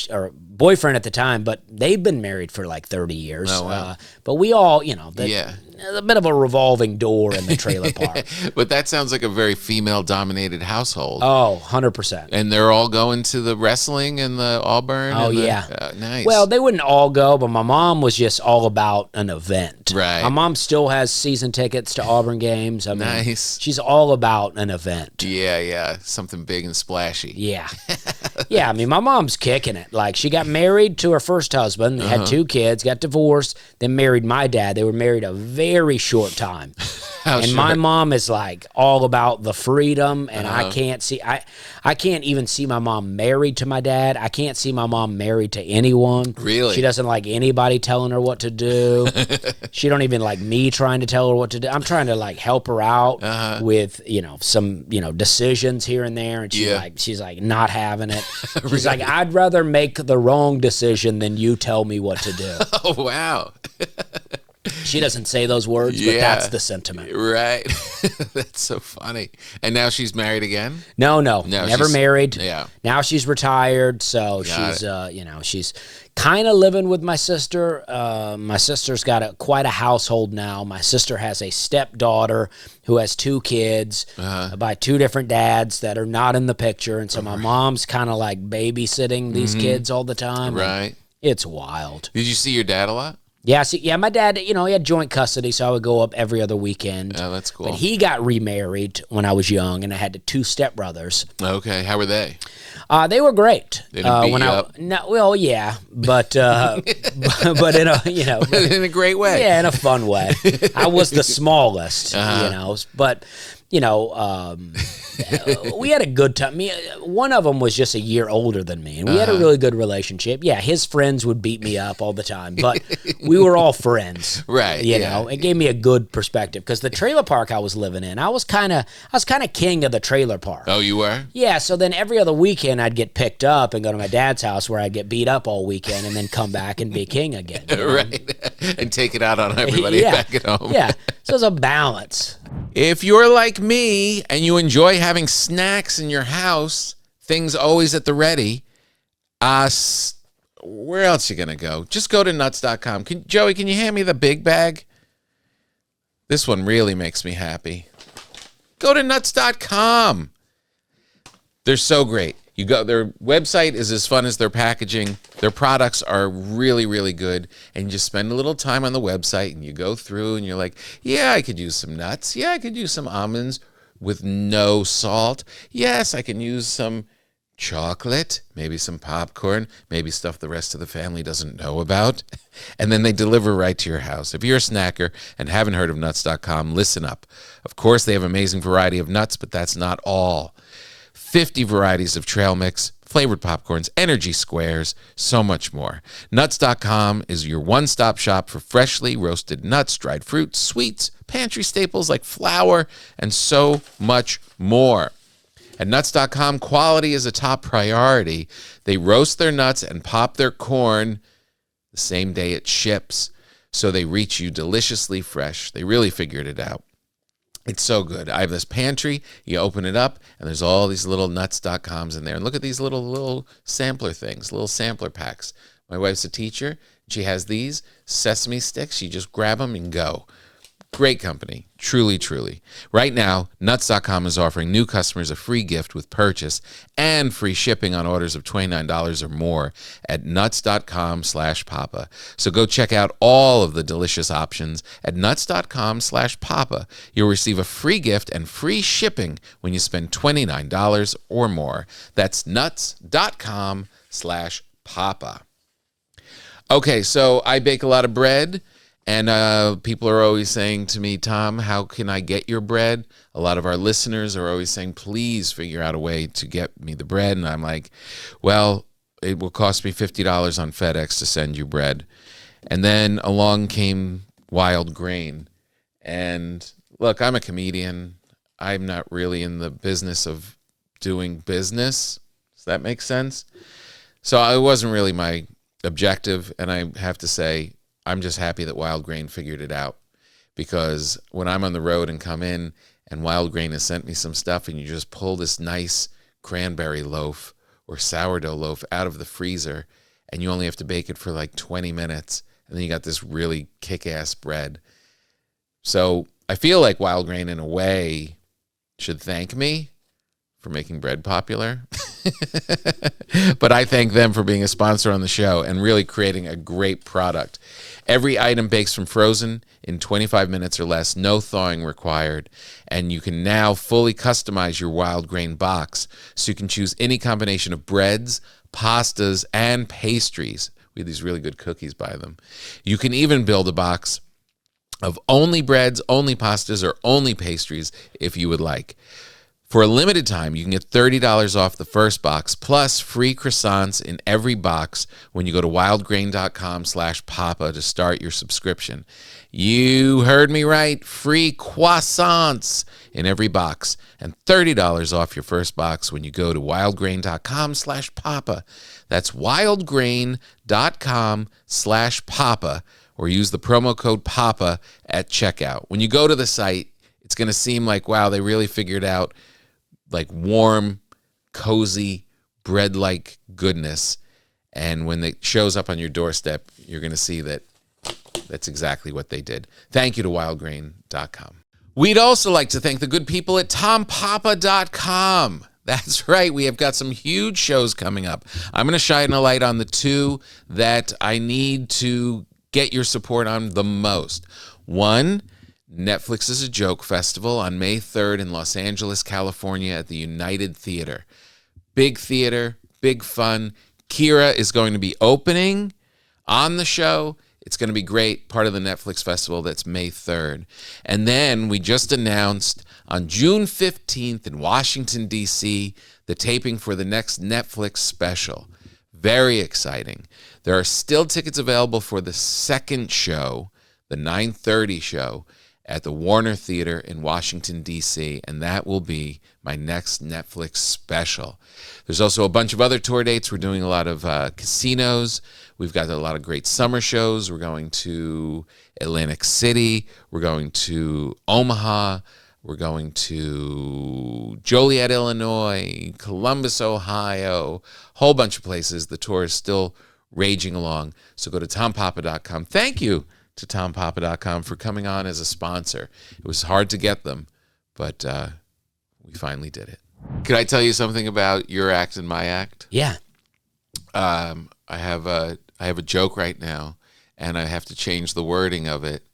or boyfriend at the time, but they've been married for like 30 years. Oh, wow. But we all, a bit of a revolving door in the trailer park. But that sounds like a very female-dominated household. Oh, 100%. And they're all going to the wrestling and the Auburn? Oh, yeah. Nice. Well, they wouldn't all go, but my mom was just all about an event. Right. My mom still has season tickets to Auburn games. I mean, nice. She's all about an event. Yeah. Something big and splashy. Yeah. Yeah, I mean, my mom's kicking it. Like, she got married to her first husband, had 2 kids, got divorced, then married my dad. They were married a very short time. My mom is like all about the freedom, and I can't even see my mom married to my dad. I can't see my mom married to anyone. Really? She doesn't like anybody telling her what to do. She don't even like me trying to tell her what to do. I'm trying to like help her out with, some, decisions here and there, and she's like not having it. She's like, I'd rather make the wrong decision than you tell me what to do. Oh, wow. She doesn't say those words, but that's the sentiment. Right. That's so funny. And now she's married again? No, never married. Yeah. Now she's retired, so she's kind of living with my sister. My sister's got quite a household now. My sister has a stepdaughter who has 2 kids by 2 different dads that are not in the picture, and so my mom's kind of like babysitting these kids all the time. Right. It's wild. Did you see your dad a lot? Yeah, my dad, he had joint custody, so I would go up every other weekend. Oh, that's cool. But he got remarried when I was young, and I had 2 stepbrothers. Okay, how were they? They were great. They didn't beat you up? No, well, yeah, but but in a in a great way. Yeah, in a fun way. I was the smallest, but. We had a good time. One of them was just a year older than me, and we had a really good relationship. Yeah, his friends would beat me up all the time, but we were all friends. Right. It gave me a good perspective because the trailer park I was living in, I was kind of king of the trailer park. Oh, you were? Yeah. So then every other weekend I'd get picked up and go to my dad's house where I'd get beat up all weekend and then come back and be king again. Right. And take it out on everybody back at home. Yeah. So it's a balance. If you're like me and you enjoy having snacks in your house, things always at the ready, where else you going to go? Just go to nuts.com. Joey, can you hand me the big bag? This one really makes me happy. Go to nuts.com. They're so great. Their website is as fun as their packaging. Their products are really, really good. And you just spend a little time on the website and you go through and you're like, yeah, I could use some nuts. Yeah, I could use some almonds with no salt. Yes, I can use some chocolate, maybe some popcorn, maybe stuff the rest of the family doesn't know about. And then they deliver right to your house. If you're a snacker and haven't heard of nuts.com, listen up. Of course, they have an amazing variety of nuts, but that's not all. 50 varieties of trail mix, flavored popcorns, energy squares, so much more. Nuts.com is your one-stop shop for freshly roasted nuts, dried fruits, sweets, pantry staples like flour, and so much more. At Nuts.com, quality is a top priority. They roast their nuts and pop their corn the same day it ships, so they reach you deliciously fresh. They really figured it out. It's so good. I have this pantry. You open it up, and there's all these little Nuts.coms in there. And look at these little sampler things, little sampler packs. My wife's a teacher. She has these sesame sticks. You just grab them and go. Great company. Truly, truly. Right now, Nuts.com is offering new customers a free gift with purchase and free shipping on orders of $29 or more at nuts.com/papa. So go check out all of the delicious options at nuts.com/papa. You'll receive a free gift and free shipping when you spend $29 or more. That's nuts.com/papa. Okay, so I bake a lot of bread. And people are always saying to me, Tom, how can I get your bread? A lot of our listeners are always saying, please figure out a way to get me the bread. And I'm like, well, it will cost me $50 on FedEx to send you bread. And then along came Wild Grain. And look, I'm a comedian. I'm not really in the business of doing business. Does that make sense? So it wasn't really my objective. And I have to say, I'm just happy that Wild Grain figured it out, because when I'm on the road and come in and Wild Grain has sent me some stuff and you just pull this nice cranberry loaf or sourdough loaf out of the freezer and you only have to bake it for like 20 minutes and then you got this really kick-ass bread. So I feel like Wild Grain in a way should thank me for making bread popular. But I thank them for being a sponsor on the show and really creating a great product. Every item bakes from frozen in 25 minutes or less, no thawing required. And you can now fully customize your Wild Grain box so you can choose any combination of breads, pastas, and pastries. We have these really good cookies by them. You can even build a box of only breads, only pastas, or only pastries if you would like. For a limited time, you can get $30 off the first box, plus free croissants in every box when you go to wildgrain.com/papa to start your subscription. You heard me right. Free croissants in every box and $30 off your first box when you go to wildgrain.com/papa. That's wildgrain.com/papa, or use the promo code PAPA at checkout. When you go to the site, it's going to seem like, wow, they really figured out like warm, cozy, bread-like goodness. And when it shows up on your doorstep, you're going to see that that's exactly what they did. Thank you to wildgrain.com. We'd also like to thank the good people at tompapa.com. That's right. We have got some huge shows coming up. I'm going to shine a light on the two that I need to get your support on the most. One, Netflix is a Joke Festival on May 3rd in Los Angeles, California at the United Theater. Big theater, big fun. Kira is going to be opening on the show. It's going to be great, part of the Netflix festival. That's May 3rd. And then we just announced on June 15th in Washington, D.C., the taping for the next Netflix special. Very exciting. There are still tickets available for the second show, the 9:30 show, at the Warner Theater in Washington, D.C., and that will be my next Netflix special. There's also a bunch of other tour dates. We're doing a lot of casinos. We've got a lot of great summer shows. We're going to Atlantic City. We're going to Omaha. We're going to Joliet, Illinois, Columbus, Ohio, whole bunch of places. The tour is still raging along. So go to tompapa.com. Thank you to tompapa.com for coming on as a sponsor. It was hard to get them, but we finally did it. Could I tell you something about your act and my act? Yeah. I have a joke right now, and I have to change the wording of it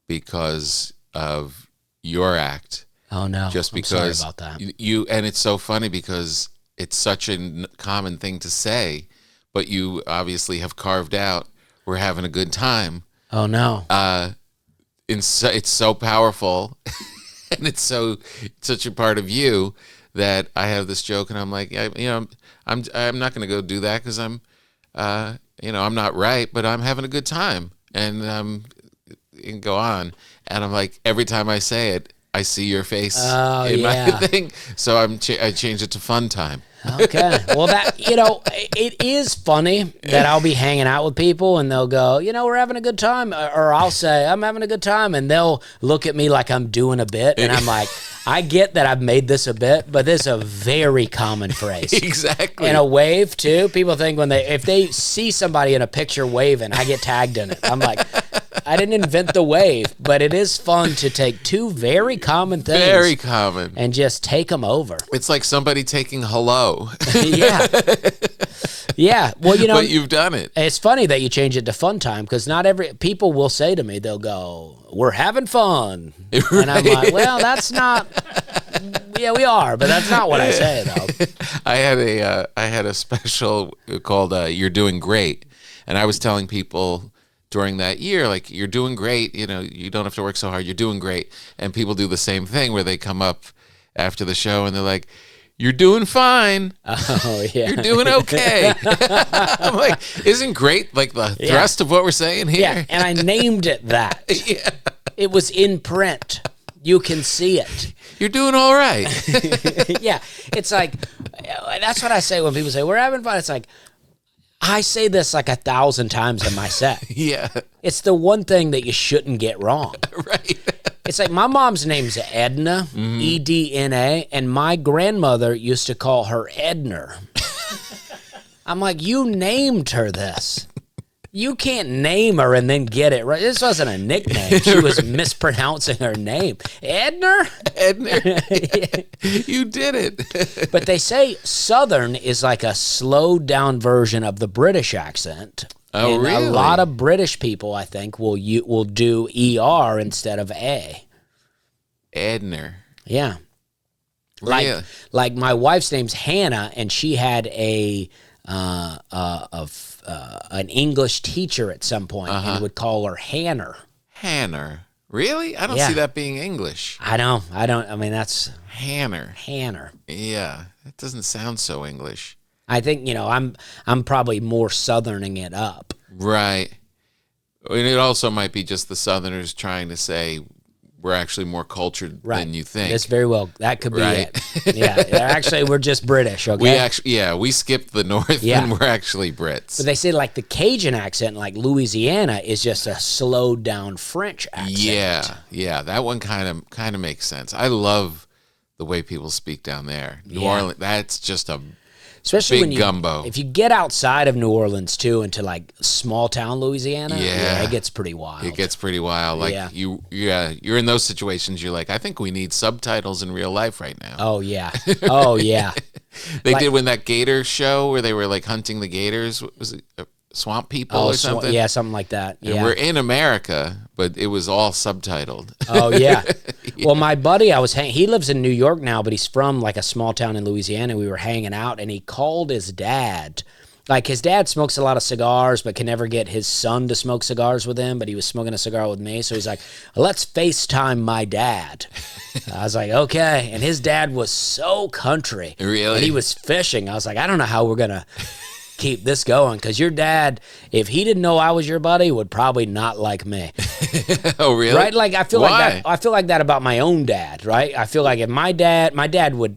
because of your act. Oh no! Just I'm because sorry about that. You and it's so funny because it's such a common thing to say, but you obviously have carved out, we're having a good time. Oh no! It's so powerful, and it's such a part of you that I have this joke, and I'm like, I'm not going to go do that because I'm not right, but I'm having a good time, and and go on. And I'm like, every time I say it, I see your face in my thing, so I change it to fun time. Okay. Well, it is funny that I'll be hanging out with people and they'll go, we're having a good time. Or I'll say, I'm having a good time. And they'll look at me like I'm doing a bit. And I'm like, I get that I've made this a bit, but this is a very common phrase. Exactly. And a wave, too. People think if they see somebody in a picture waving, I get tagged in it. I'm like, I didn't invent the wave, but it is fun to take two very common things. Very common. And just take them over. It's like somebody taking hello. Yeah. Yeah. Well, but you've done it. It's funny that you change it to fun time because not every people will say to me, they'll go, we're having fun. Right. And I'm like, well, that's not, yeah, we are, but that's not what I say though. I had a special called You're Doing Great. And I was telling people during that year, like, you're doing great, you don't have to work so hard, you're doing great. And people do the same thing where they come up after the show and they're like, you're doing fine. Oh, yeah. You're doing okay. I'm like, isn't great like the thrust of what we're saying here? Yeah, and I named it that. Yeah. It was in print. You can see it. You're doing all right. Yeah, it's like, that's what I say when people say, we're having fun. It's like, I say this like 1,000 times in my set. Yeah. It's the one thing that you shouldn't get wrong. Right. It's like my mom's name's Edna, Edna, and my grandmother used to call her Edner. I'm like, you named her this. You can't name her and then get it right. This wasn't a nickname. She was mispronouncing her name. Edner? Edner. You did it. But they say Southern is like a slowed down version of the British accent. Oh, and really? A lot of British people, I think, will do ER instead of A. Edner. Yeah. Really? Like my wife's name's Hannah, and she had an English teacher at some point, and would call her Hanner. Hanner. Really? I don't see that being English. I don't. I mean, that's Hanner. Hanner. Yeah, that doesn't sound so English. I think I'm probably more Southerning it up. Right. And it also might be just the Southerners trying to say we're actually more cultured than you think. That's very well. That could be it. Yeah. Actually, we're just British. Okay. We skipped the North and we're actually Brits. But they say like the Cajun accent, like Louisiana, is just a slowed down French accent. Yeah. That one kind of makes sense. I love the way people speak down there. New Orleans. That's just a especially big gumbo. If you get outside of New Orleans too, into like small town Louisiana, it gets pretty wild. It gets pretty wild. Like you're in those situations. You're like, I think we need subtitles in real life right now. Oh yeah, oh yeah. They did when that gator show where they were like hunting the gators. Was it Swamp People or something? Yeah, something like that. And we're in America, but it was all subtitled. Oh yeah. Well, my buddy, he lives in New York now, but he's from like a small town in Louisiana. We were hanging out, and he called his dad. Like, his dad smokes a lot of cigars, but can never get his son to smoke cigars with him. But he was smoking a cigar with me, so he's like, "Let's FaceTime my dad." I was like, "Okay." And his dad was so country. Really? And he was fishing. I was like, "I don't know how we're gonna keep this going, because your dad, if he didn't know I was your buddy, would probably not like me." Oh, really? Right? Like, I feel like that about my own dad, right? I feel like if my dad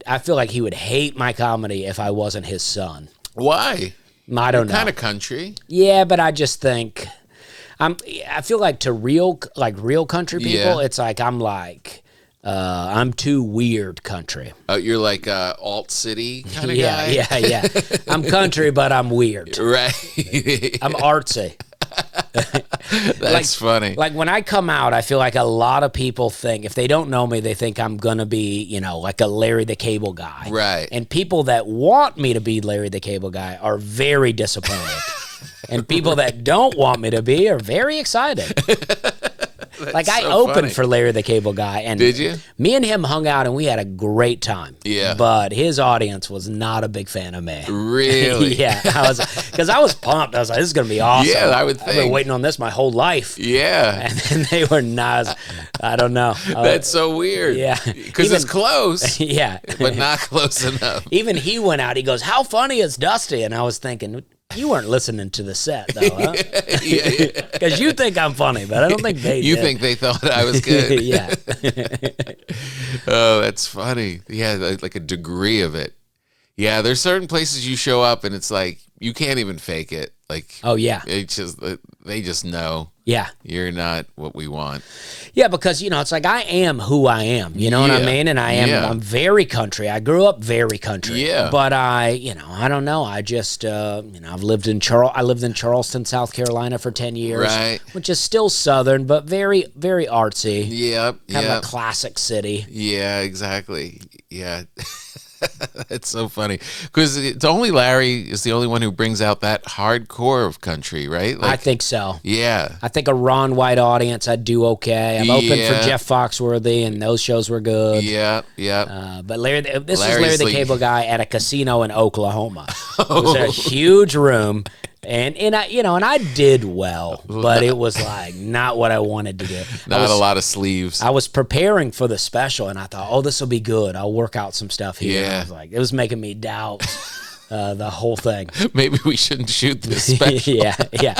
I feel like he would hate my comedy if I wasn't his son. Why? I don't know. Kind of country. Yeah, but I just think I feel like to real country people, it's like I'm too weird country. You're like alt city kind of guy? Yeah. I'm country, but I'm weird. Right. I'm artsy. That's funny. Like, when I come out, I feel like a lot of people think, if they don't know me, they think I'm going to be, like a Larry the Cable Guy. Right. And people that want me to be Larry the Cable Guy are very disappointed. And people that don't want me to be are very excited. Like I so opened funny. for Larry the Cable Guy, and Did you? Me and him hung out, and we had a great time. Yeah. But his audience was not a big fan of me. Really? Yeah, because I was pumped. I was like, "This is gonna be awesome." Yeah, I would I've been think. waiting on this my whole life. Yeah. And then they were not. I don't know. That's so weird. Yeah. Because it's close, Yeah. but not close enough. Even he went out. He goes, "How funny is Dusty?" And I was thinking, you weren't listening to the set, though, huh? Yeah. Because you think I'm funny, but I don't think they You did. think they thought I was good? Yeah. Oh, that's funny. Yeah, like a degree of it. Yeah, there's certain places you show up and it's like you can't even fake it. Like, Oh, yeah. it's just they just know Yeah. you're not what we want. Yeah, because, it's like I am who I am. You know what I Yeah. mean? And I'm very country. I grew up very country. Yeah. But I don't know. I just, I've lived in I lived in Charleston, South Carolina for 10 years. Right. Which is still Southern, but very, very artsy. Yep. Kind of Yep. a classic city. Yeah, exactly. Yeah. It's so funny because it's only Larry is the only one who brings out that hardcore of country, right? I think so. Yeah. I think a Ron White audience, I'd do okay. I've opened for Yeah. Jeff Foxworthy, and those shows were good. Yeah. Yeah. But this was Larry's Larry the like- Cable Guy at a casino in Oklahoma. It was a huge room, and I did well, but it was like not what I wanted to do. Not a lot of sleeves. I was preparing for the special, and I thought, oh, this will be good. I'll work out some stuff here. Yeah. I was like, it was making me doubt the whole thing. Maybe we shouldn't shoot this special. Yeah.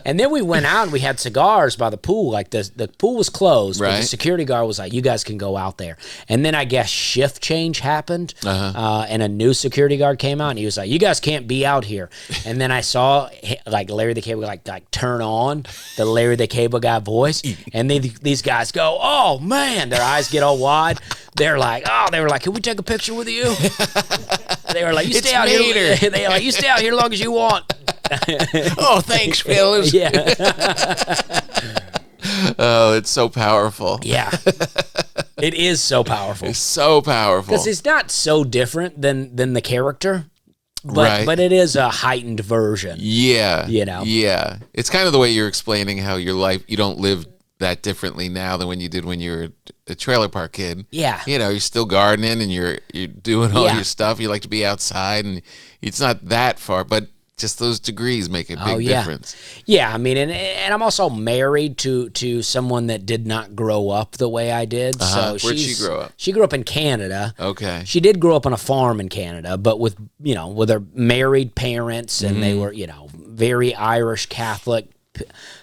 And then we went out and we had cigars by the pool. Like the pool was closed, but Right. the security guard was like, "You guys can go out there." And then I guess shift change happened, and a new security guard came out and he was like, "You guys can't be out here." And then I saw like Larry the Cable Guy like turn on the Larry the Cable Guy voice, and these guys go, "Oh man!" Their eyes get all wide. They were like, "Can we take a picture with you?" They were like, "You stay out here." They were like, "You stay out here as long as you want." Oh, thanks, fellas. Yeah. Oh, it's so powerful. Yeah. It is so powerful. It's so powerful. Because it's not so different than the character, but Right. but it is a heightened version. Yeah. You know? Yeah. It's kind of the way you're explaining how your life, you don't live that differently now than when you did when you were a trailer park kid. Yeah. You're still gardening and you're doing all Yeah. your stuff. You like to be outside and it's not that far, but just those degrees make a big difference. Yeah, I mean, and I'm also married to someone that did not grow up the way I did. So Where'd she grow up? She grew up in Canada. Okay. She did grow up on a farm in Canada, but with her married parents, and they were very Irish Catholic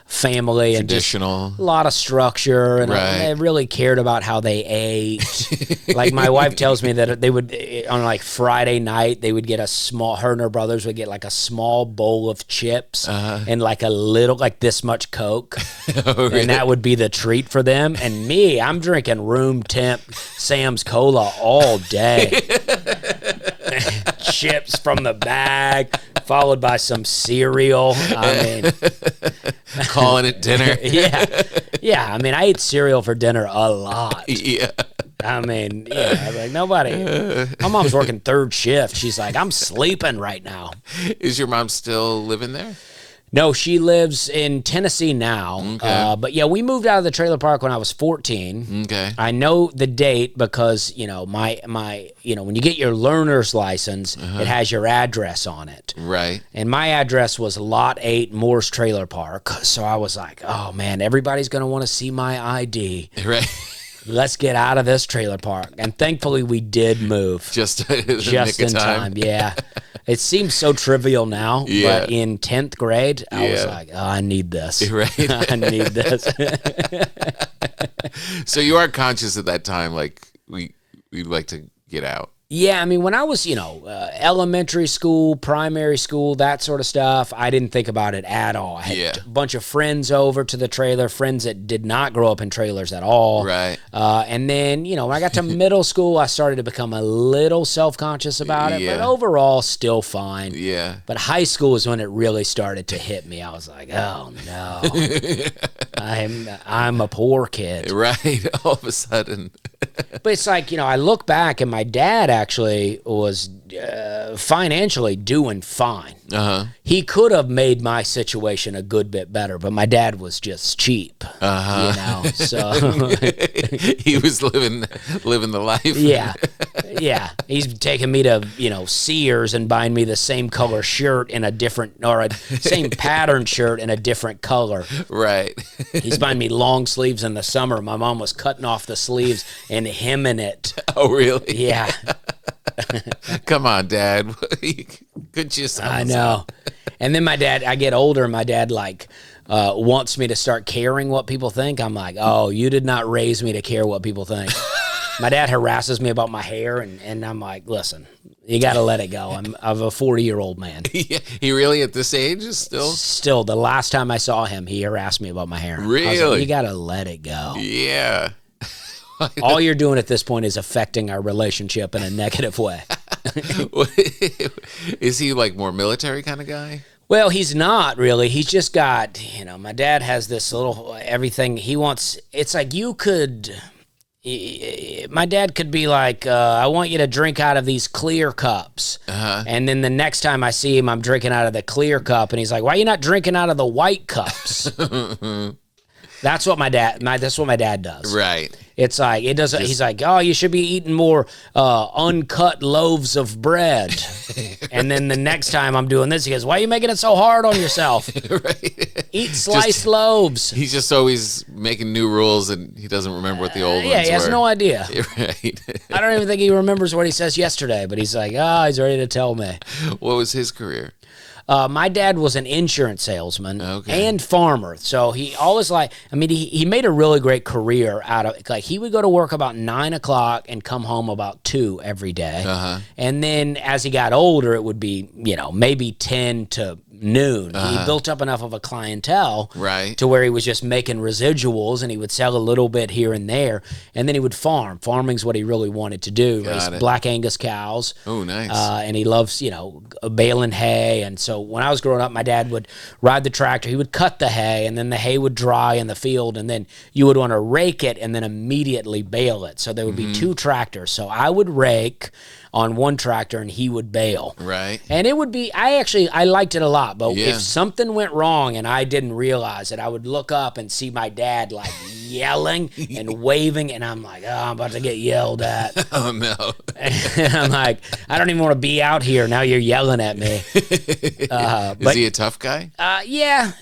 family and just Traditional. a lot of structure, and Right. they really cared about how they ate. Like my wife tells me that they would on like Friday night they would get her and her brothers would get like a small bowl of chips and like a little like this much Coke, and that would be the treat for them. And me, I'm drinking room temp Sam's Cola all day. Chips from the bag, followed by some cereal. I mean, Calling it dinner. yeah. I mean, I ate cereal for dinner a lot. Yeah. I mean, I was like, nobody. My mom's working third shift. She's like, I'm sleeping right now. Is your mom still living there? No, she lives in Tennessee now. Okay. But yeah, we moved out of the trailer park when I was 14. Okay. I know the date because, my when you get your learner's license, it has your address on it. Right. And my address was Lot 8, Moore's Trailer Park. So I was like, oh man, everybody's going to want to see my ID. Right. Let's get out of this trailer park. And thankfully we did move. Just Just in time. Yeah. It seems so trivial now, Yeah. but in 10th grade, I was Yeah. like, oh, I need this. Right. I need this. So you are conscious at that time, like we'd like to get out. Yeah, I mean, when I was, elementary school, primary school, that sort of stuff, I didn't think about it at all. I had a bunch of friends over to the trailer, friends that did not grow up in trailers at all. Right. And then, when I got to middle school, I started to become a little self-conscious about it, but Yeah. overall, still fine. Yeah. But high school is when it really started to hit me. I was like, oh, no. I'm a poor kid. Right. All of a sudden. But it's like, I look back and my dad actually was financially doing fine. He could have made my situation a good bit better, but my dad was just cheap. So he was living the life. Yeah. He's taking me to, Sears and buying me the same color shirt in a different, or a same pattern shirt in a different color. Right. He's buying me long sleeves in the summer. My mom was cutting off the sleeves and hemming it. Oh, really? Yeah. Come on, Dad. Could you? I know. And then I get older, and my dad wants me to start caring what people think. I'm like, oh, you did not raise me to care what people think. My dad harasses me about my hair, and I'm like, listen, you got to let it go. I'm a 40-year-old man. Yeah, he really at this age is still? Still, the last time I saw him, he harassed me about my hair. Really? I was like, you got to let it go. Yeah. All you're doing at this point is affecting our relationship in a negative way. Is he like more military kind of guy? Well, he's not really. He's just got, my dad has this little everything he wants. It's like my dad could be like, I want you to drink out of these clear cups. And then the next time I see him, I'm drinking out of the clear cup. And he's like, why are you not drinking out of the white cups? That's what my dad does. Right. It's like, it doesn't, he's like, oh, you should be eating more uncut loaves of bread. And then the next time I'm doing this, he goes, why are you making it so hard on yourself? Right. Eat sliced loaves. He's just always making new rules, and he doesn't remember what the old ones were. Yeah, he has no idea. Right. I don't even think he remembers what he says yesterday, but he's like, he's ready to tell me. What was his career? My dad was an insurance salesman and farmer. So he always he made a really great career out of it. He would go to work about 9 o'clock and come home about 2 every day. And then as he got older, it would be, maybe 10 to noon. He built up enough of a clientele to where he was just making residuals, and he would sell a little bit here and there. And then he would farm. Farming's what he really wanted to do. Raise black Angus cows. Oh, nice. And he loves, baling hay. And so when I was growing up, my dad would ride the tractor. He would cut the hay, and then the hay would dry in the field, and then you would want to rake it and then immediately bale it. So there would be 2 tractors. So I would rake on one tractor, and he would bale. Right. And it would be, I liked it a lot, but if something went wrong and I didn't realize it, I would look up and see my dad yelling and waving, and I'm like, I'm about to get yelled at. Oh, no. And I'm like, I don't even want to be out here. Now you're yelling at me. Is he a tough guy? Yeah.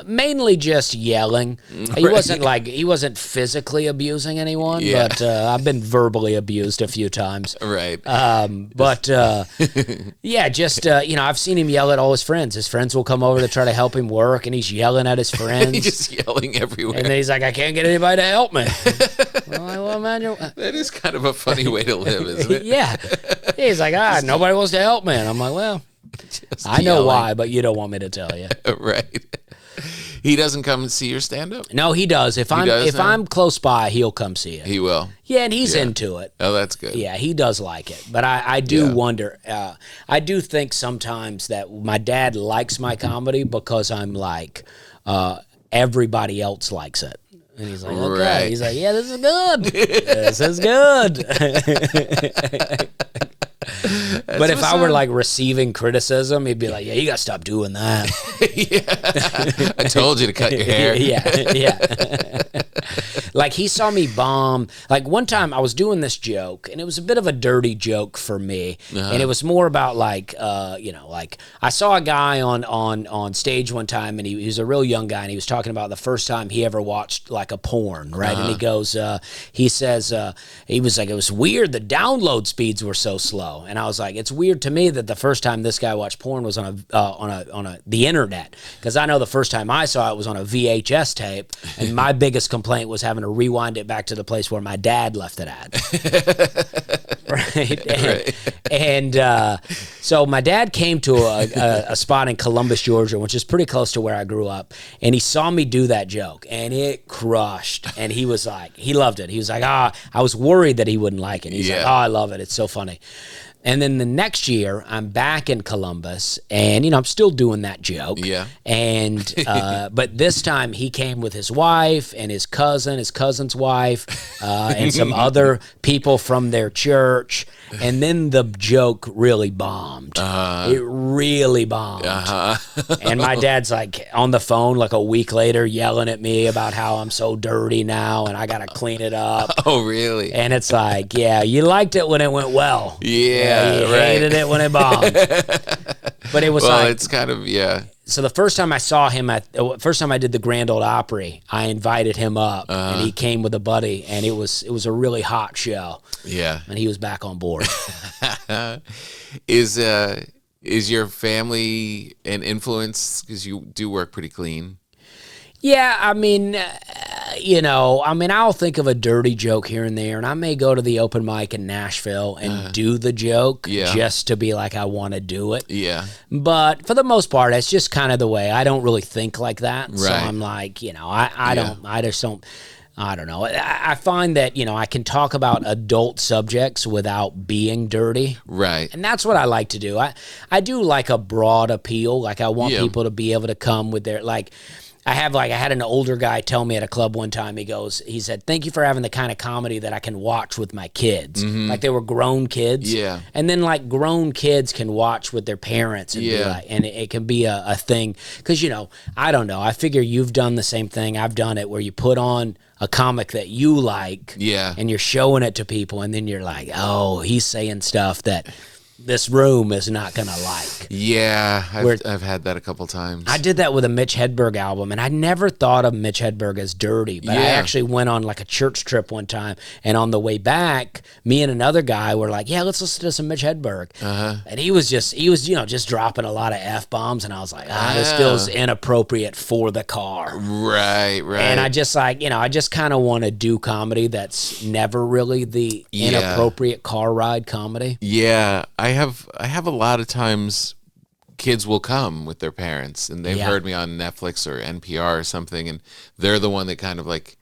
Mainly just yelling. He wasn't physically abusing anyone, but I've been verbally abused a few times. Right. I've seen him yell at all his friends. His friends will come over to try to help him work, and he's yelling at his friends. He's just yelling everywhere. And then he's like, I can't get anybody to help me. Well, imagine. That is kind of a funny way to live, isn't it? Yeah. He's like, nobody wants to help me. And I'm like, well, I know why, but you don't want me to tell you. Right. He doesn't come and see your stand-up? No, he does. If I'm close by, he'll come see it. He will. Yeah, and he's into it. Oh, that's good. Yeah, he does like it. But I do wonder. I do think sometimes that my dad likes my comedy because I'm like, everybody else likes it. And he's like, okay. Right. He's like, yeah, this is good. This is good. But if I were receiving criticism, he'd be like, yeah, you got to stop doing that. I told you to cut your hair. Yeah. He saw me bomb. One time I was doing this joke, and it was a bit of a dirty joke for me. And it was more about I saw a guy on stage one time, and he was a real young guy, and he was talking about the first time he ever watched a porn, right? And he goes, he says, he was like, it was weird. The download speeds were so slow. And I was like, it's weird to me that the first time this guy watched porn was on the internet, because I know the first time I saw it was on a VHS tape, and my biggest complaint was having to rewind it back to the place where my dad left it at. Right. And so my dad came to a spot in Columbus, Georgia, which is pretty close to where I grew up, and he saw me do that joke, and it crushed. And he was like, he loved it. He was like, I was worried that he wouldn't like it. He's like, I love it. It's so funny. And then the next year, I'm back in Columbus, and I'm still doing that joke. Yeah. And but this time he came with his wife and his cousin's wife, and some other people from their church. And then the joke really bombed. It really bombed. And my dad's like on the phone like a week later, yelling at me about how I'm so dirty now and I gotta clean it up. Oh, really? And it's like, yeah, you liked it when it went well. Yeah, you right. hated it when it bombed. But it was it's kind of, yeah. So the first time I saw him first time I did the Grand Ole Opry, I invited him up, and he came with a buddy, and it was a really hot show. Yeah. And he was back on board. Is your family an influence? Because you do work pretty clean. Yeah, I mean, I'll think of a dirty joke here and there, and I may go to the open mic in Nashville and do the joke just to be like, I want to do it. Yeah. But for the most part, it's just kind of the way. I don't really think like that. Right. So I'm like, I don't know. I find that, I can talk about adult subjects without being dirty. Right. And that's what I like to do. I do like a broad appeal. Like I want people to be able to come with their, like, I had an older guy tell me at a club one time, he said, thank you for having the kind of comedy that I can watch with my kids. Like they were grown kids. Yeah. And then like grown kids can watch with their parents and be like, and it can be a thing. Cause I don't know. I figure you've done the same thing. I've done it where you put on a comic that you like and you're showing it to people. And then you're like, oh, he's saying stuff that this room is not going to like. Yeah, I've had that a couple times. I did that with a Mitch Hedberg album, and I never thought of Mitch Hedberg as dirty, but I actually went on like a church trip one time, and on the way back, me and another guy were like, yeah, let's listen to some Mitch Hedberg. And he was just dropping a lot of F-bombs, and I was like, this feels inappropriate for the car. Right. And I just I just kind of want to do comedy that's never really the inappropriate car ride comedy. Yeah, I have a lot of times kids will come with their parents and they've heard me on Netflix or NPR or something, and they're the one that kind of like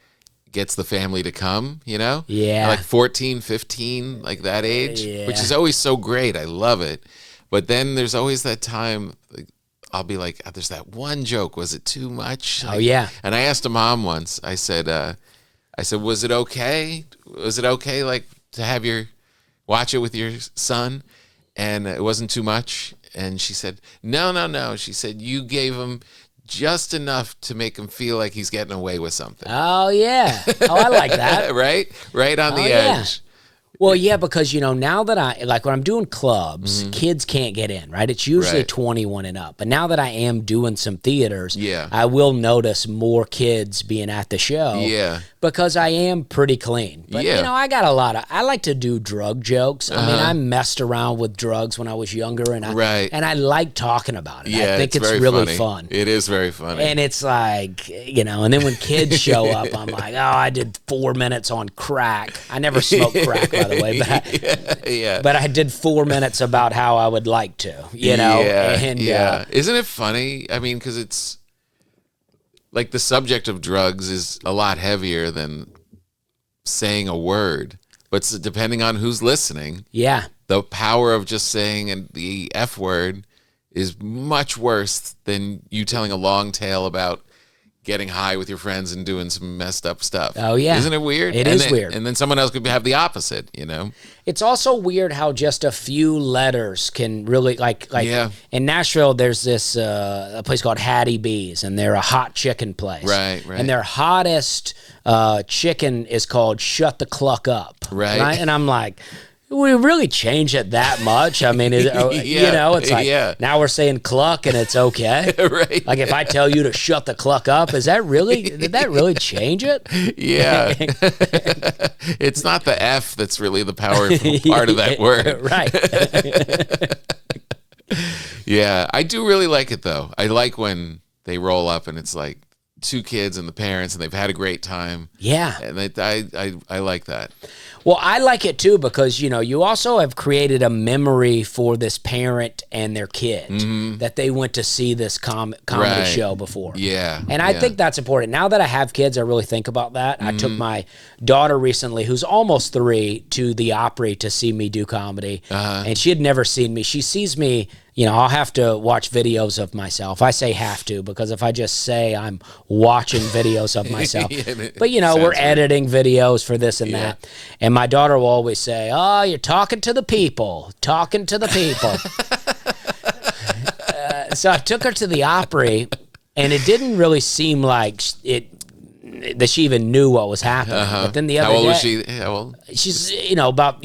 gets the family to come, Yeah. They're like 14, 15, like that age, which is always so great. I love it. But then there's always that time, like, I'll be like, there's that one joke. Was it too much? Oh, yeah. And I asked a mom once, I said, was it okay? Was it okay, like, to have watch it with your son? And it wasn't too much. And she said, no. She said, you gave him just enough to make him feel like he's getting away with something. Oh, yeah. Oh, I like that. Right on the edge. Well, yeah, because, now that when I'm doing clubs, kids can't get in, right? It's usually 21 and up. But now that I am doing some theaters, I will notice more kids being at the show. Yeah. Because I am pretty clean. But, I got I like to do drug jokes. I mean, I messed around with drugs when I was younger, and I like talking about it. Yeah, I think it's really fun. It is very funny. And it's like, and then when kids show up, I'm like, oh, I did 4 minutes on crack. I never smoked crack, by the way, but I did 4 minutes about how I would like to, And, isn't it funny? I mean, because it's like the subject of drugs is a lot heavier than saying a word, but depending on who's listening, the power of just saying the F word is much worse than you telling a long tale about getting high with your friends and doing some messed up stuff. Oh, yeah. Isn't it weird? It is weird. And then someone else could have the opposite, It's also weird how just a few letters can really, like in Nashville, there's this a place called Hattie B's, and they're a hot chicken place. Right. And their hottest chicken is called Shut the Cluck Up. Right. And I'm like, we really change it that much? I mean, it's like now we're saying cluck and it's okay. Right. Like if I tell you to shut the cluck up, did that really change it? Yeah. It's not the F that's really the powerful part of that word. Right. Yeah. I do really like it though. I like when they roll up and it's like two kids and the parents, and they've had a great time. Yeah. And I like that. Well, I like it too because, you also have created a memory for this parent and their kid that they went to see this comedy show before. Yeah. And I think that's important. Now that I have kids, I really think about that. I took my daughter recently, who's almost 3, to the Opry to see me do comedy. And she had never seen me. She sees me, I'll have to watch videos of myself. I say have to because if I just say I'm watching videos of myself. But, we're editing videos for this and that. And my daughter will always say, oh, you're talking to the people. So I took her to the Opry, and it didn't really seem like that she even knew what was happening. But then the other day, how old was she? How old? She's about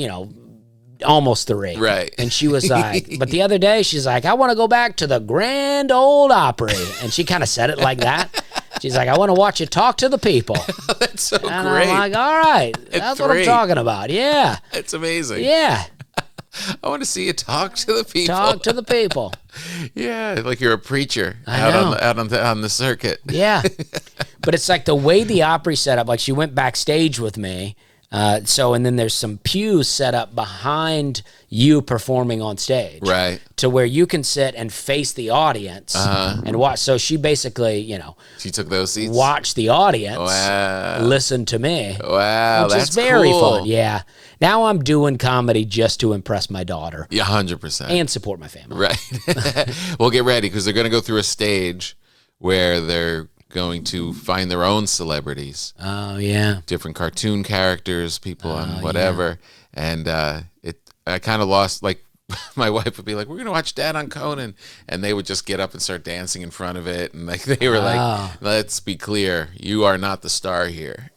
almost 3. Right. And she was like, but the other day she's like, I want to go back to the Grand Ole Opry, and she kind of said it like that. She's like, I want to watch you talk to the people. That's so and great. I'm like, all right, that's what I'm talking about. Yeah. It's amazing. Yeah. I want to see you talk to the people. Talk to the people. Yeah, like you're a preacher I out on the circuit. Yeah. But it's like the way the Opry set up, like she went backstage with me. And then there's some pews set up behind you performing on stage. Right. To where you can sit and face the audience and watch. So she basically, she took those seats. Watch the audience. Wow. Listen to me. Wow, which that's is very cool. fun. Yeah. Now I'm doing comedy just to impress my daughter. Yeah, 100%. And support my family. Right. Well, get ready because they're going to go through a stage where they're going to find their own celebrities. Oh, yeah. Different cartoon characters, people on whatever. Yeah. And I kind of lost, like, my wife would be like, we're going to watch Dad on Conan. And they would just get up and start dancing in front of it. And like they were like, let's be clear, you are not the star here.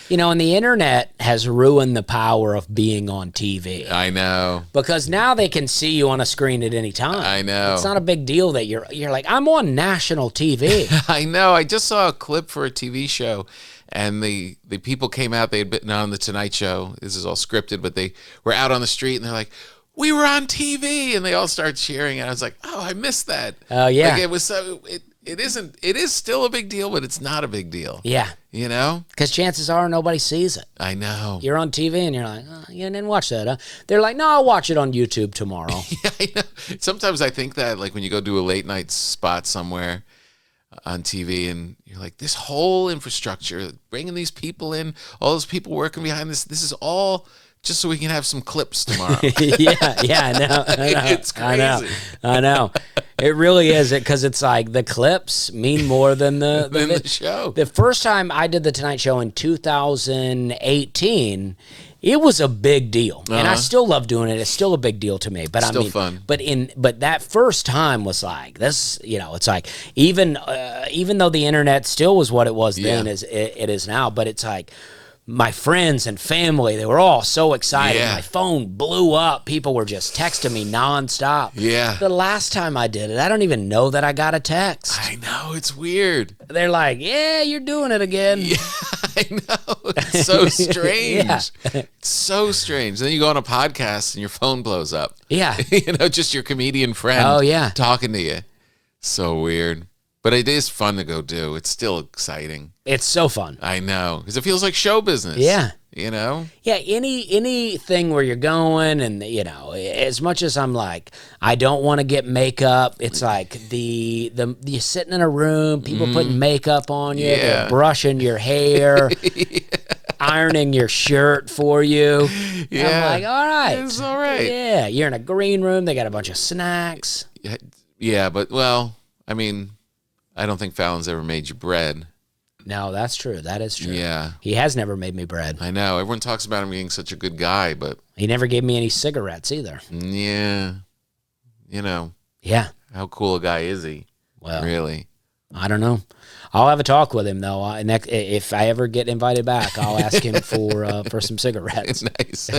And the internet has ruined the power of being on TV. I know. Because now they can see you on a screen at any time. I know. It's not a big deal that you're like, I'm on national TV. I know. I just saw a clip for a TV show. And the people came out, they had been on the Tonight Show. This is all scripted, but they were out on the street and they're like, we were on TV, and they all start cheering. And I was like, oh, I missed that. Oh, yeah. Like it was so, it is still a big deal, but it's not a big deal. Yeah. Because chances are nobody sees it. I know. You're on TV and you're like, oh, you didn't watch that, huh? They're like, no, I'll watch it on YouTube tomorrow. Yeah, I know. Sometimes I think that, like when you go do a late night spot somewhere on TV and you're like, this whole infrastructure, bringing these people in, all those people working behind this is all just so we can have some clips tomorrow. yeah, I know. It's crazy. I know. It really is, because it's like the clips mean more than the show. The first time I did the Tonight Show in 2018, it was a big deal, and I still love doing it. It's still a big deal to me. But still fun. But that first time was like this. It's like even though the internet still was what it was then, it is now. But it's like, my friends and family, they were all so excited. Yeah. My phone blew up. People were just texting me nonstop. Yeah. The last time I did it, I don't even know that I got a text. I know, it's weird. They're like, yeah, you're doing it again. Yeah, I know. It's so strange. Yeah. It's so strange. Then you go on a podcast and your phone blows up. Yeah. Just your comedian friend talking to you. So weird. But it is fun to go do. It's still exciting. It's so fun. I know. Because it feels like show business. Yeah. Yeah, anything where you're going, and as much as I'm like, I don't want to get makeup, it's like you're sitting in a room, people putting makeup on you, they're brushing your hair, ironing your shirt for you. Yeah. I'm like, all right. It's all right. Yeah, you're in a green room, they got a bunch of snacks. Yeah, but I mean, I don't think Fallon's ever made you bread. No, that's true. That is true. Yeah. He has never made me bread. I know. Everyone talks about him being such a good guy, but... He never gave me any cigarettes either. Yeah. Yeah. How cool a guy is he? Well, really? I don't know. I'll have a talk with him, though. And if I ever get invited back, I'll ask him for some cigarettes. Nice.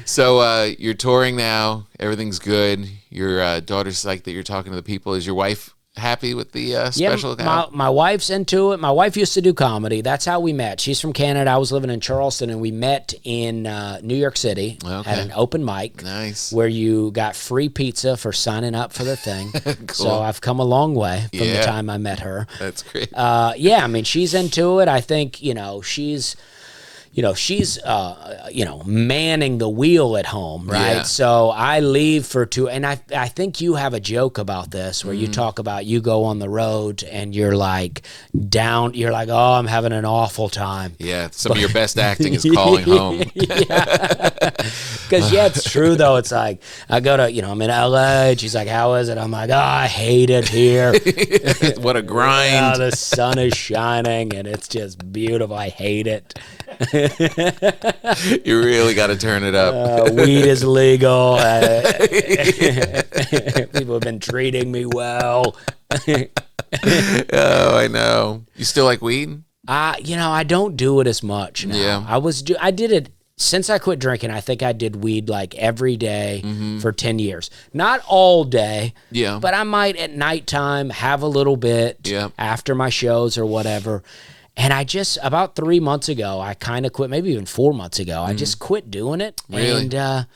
So you're touring now. Everything's good. Your daughter's psyched that you're talking to the people. Is your wife happy with the special account? My wife's into it. My wife used to do comedy. That's how we met. She's from Canada. I was living in Charleston, and we met in New York City at an open mic. Nice. Where you got free pizza for signing up for the thing. Cool. So I've come a long way from the time I met her. That's great. Yeah, I mean, she's into it. I think, she's manning the wheel at home, right? Yeah. So I leave for 2, and I think you have a joke about this where you talk about you go on the road and you're like oh, I'm having an awful time. Yeah, some of your best acting is calling home. Because, it's true, though. It's like, I go to, I'm in LA, and she's like, how is it? I'm like, oh, I hate it here. What a grind. The sun is shining, and it's just beautiful. I hate it. You really got to turn it up. Weed is legal. People have been treating me well. Oh, I know. You still like weed? I don't do it as much now. Yeah. I did it since I quit drinking. I think I did weed like every day for 10 years. Not all day. Yeah. But I might at nighttime have a little bit after my shows or whatever. And I just, about 3 months ago, I kind of quit, maybe even 4 months ago, I just quit doing it. Really? And I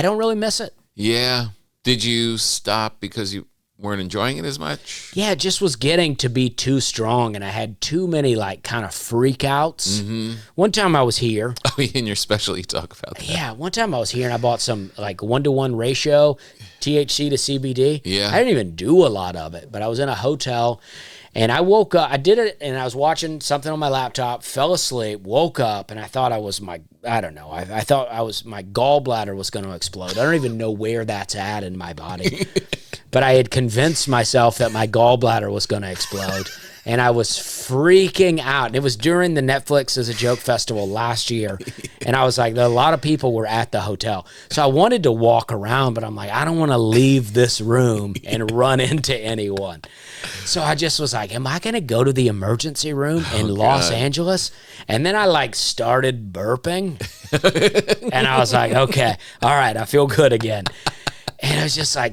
don't really miss it. Yeah. Did you stop because you weren't enjoying it as much? Yeah, it just was getting to be too strong, and I had too many, kind of freak outs. One time I was here. Oh, in your special you talk about that. Yeah, one time I was here, and I bought some, 1-to-1 ratio, THC to CBD. Yeah. I didn't even do a lot of it, but I was in a hotel, and I woke up, I did it, and I was watching something on my laptop, fell asleep, woke up, and I thought I thought my gallbladder was going to explode. I don't even know where that's at in my body. But I had convinced myself that my gallbladder was going to explode, and I was freaking out. And it was during the Netflix as a Joke Festival last year, and I was like, a lot of people were at the hotel. So I wanted to walk around, but I'm like, I don't want to leave this room and run into anyone. So I just was like, am I going to go to the emergency room in Los Angeles? And then I started burping, and I was like, okay, all right, I feel good again. And it was just I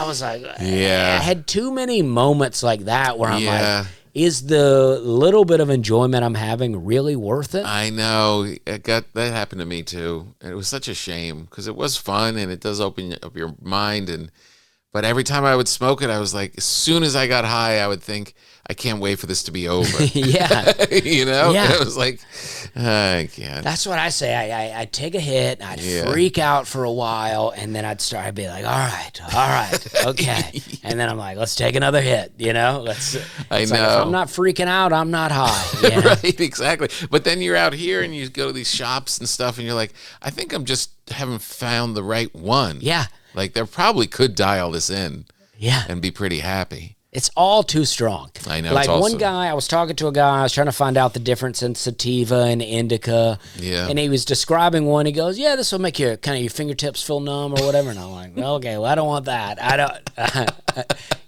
was like, I had too many moments like that where I'm like, is the little bit of enjoyment I'm having really worth it? I know. That happened to me too. It was such a shame because it was fun and it does open up your mind. But every time I would smoke it, I was like, as soon as I got high, I would think, I can't wait for this to be over. Yeah. Yeah. It was like, I can't. That's what I say. I'd take a hit, I'd freak out for a while, and then I'd be like, all right, okay. And then I'm like, let's take another hit, I know. If I'm not freaking out, I'm not high. Right, exactly. But then you're out here and you go to these shops and stuff, and you're like, I think I'm just haven't found the right one. Yeah. Like, there probably could dial this in. Yeah. And be pretty happy. It's all too strong. I know. One guy, I was talking to a guy, I was trying to find out the difference in sativa and indica. Yeah. And he was describing one. He goes, yeah, this will make your fingertips feel numb or whatever. And I'm like, okay, well, I don't want that. I don't.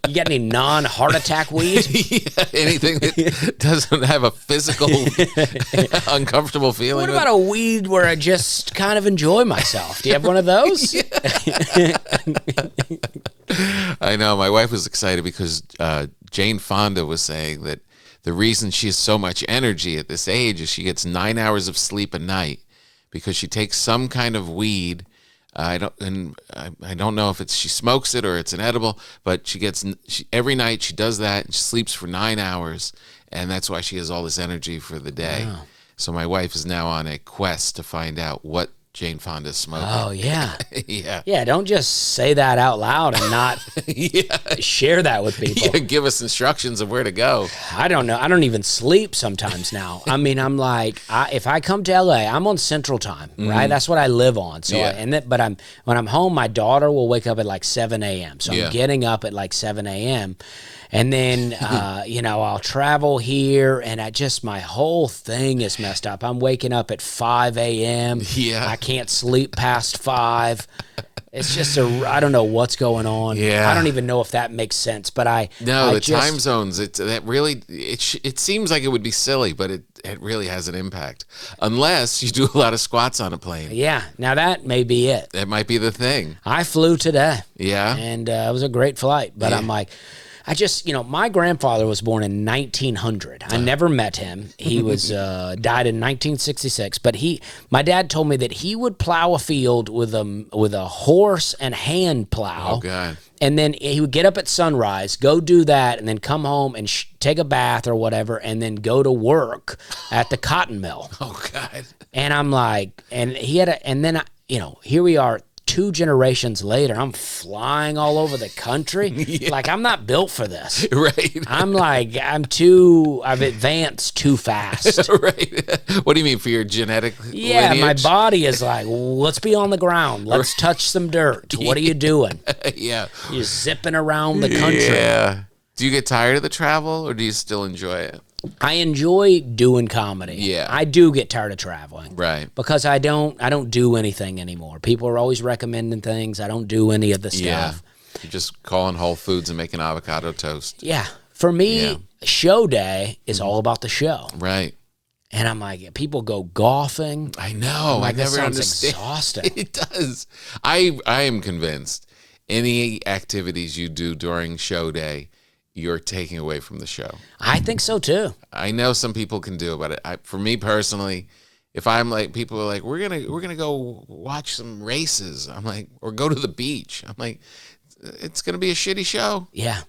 You got any non-heart attack weed? Yeah, anything that doesn't have a physical uncomfortable feeling. What about a weed where I just kind of enjoy myself? Do you have one of those? I know. My wife was excited because Jane Fonda was saying that the reason she has so much energy at this age is she gets 9 hours of sleep a night because she takes some kind of weed. I don't know if she smokes it or it's an edible, but every night she does that and she sleeps for 9 hours, and that's why she has all this energy for the day. Wow. So my wife is now on a quest to find out what Jane Fonda's smoking. Oh, yeah. Yeah. Yeah, don't just say that out loud and not share that with people. Yeah, give us instructions of where to go. I don't know. I don't even sleep sometimes now. I mean, I'm like, if I come to LA, I'm on Central Time, right? That's what I live on. So, when I'm home, my daughter will wake up at 7 a.m. So I'm getting up at 7 a.m. And then, I'll travel here, and my whole thing is messed up. I'm waking up at 5 a.m. Yeah. I can't sleep past 5. It's just I don't know what's going on. Yeah. I don't even know if that makes sense, but time zones, it seems like it would be silly, but it really has an impact. Unless you do a lot of squats on a plane. Yeah. Now that may be it. That might be the thing. I flew today. Yeah. And it was a great flight, but I'm like, I just, my grandfather was born in 1900. I never met him. He was died in 1966. But my dad told me that he would plow a field with a horse and hand plow. Oh God! And then he would get up at sunrise, go do that, and then come home and take a bath or whatever, and then go to work at the cotton mill. Oh God! And I'm like, and he had and then here we are. 2 generations later, I'm flying all over the country. Yeah. Like, I'm not built for this. Right. I've advanced too fast. Right. What do you mean, for your genetic lineage? My body is like, let's be on the ground. Let's touch some dirt. What are you doing? Yeah. You're zipping around the country. Yeah. Do you get tired of the travel, or do you still enjoy it? I enjoy doing comedy. Yeah. I do get tired of traveling. Right. Because I don't do anything anymore. People are always recommending things. I don't do any of the stuff. Yeah. You're just calling Whole Foods and making avocado toast. Yeah. For me, show day is all about the show. Right. And I'm like, people go golfing. I know. Like, I never sounds understand. exhausting. It does. I am convinced any activities you do during show day, you're taking away from the show. I think so too. I know some people can do it, but for me personally, if I'm like, people are like, we're gonna go watch some races. I'm like, or go to the beach. I'm like, it's gonna be a shitty show. Yeah.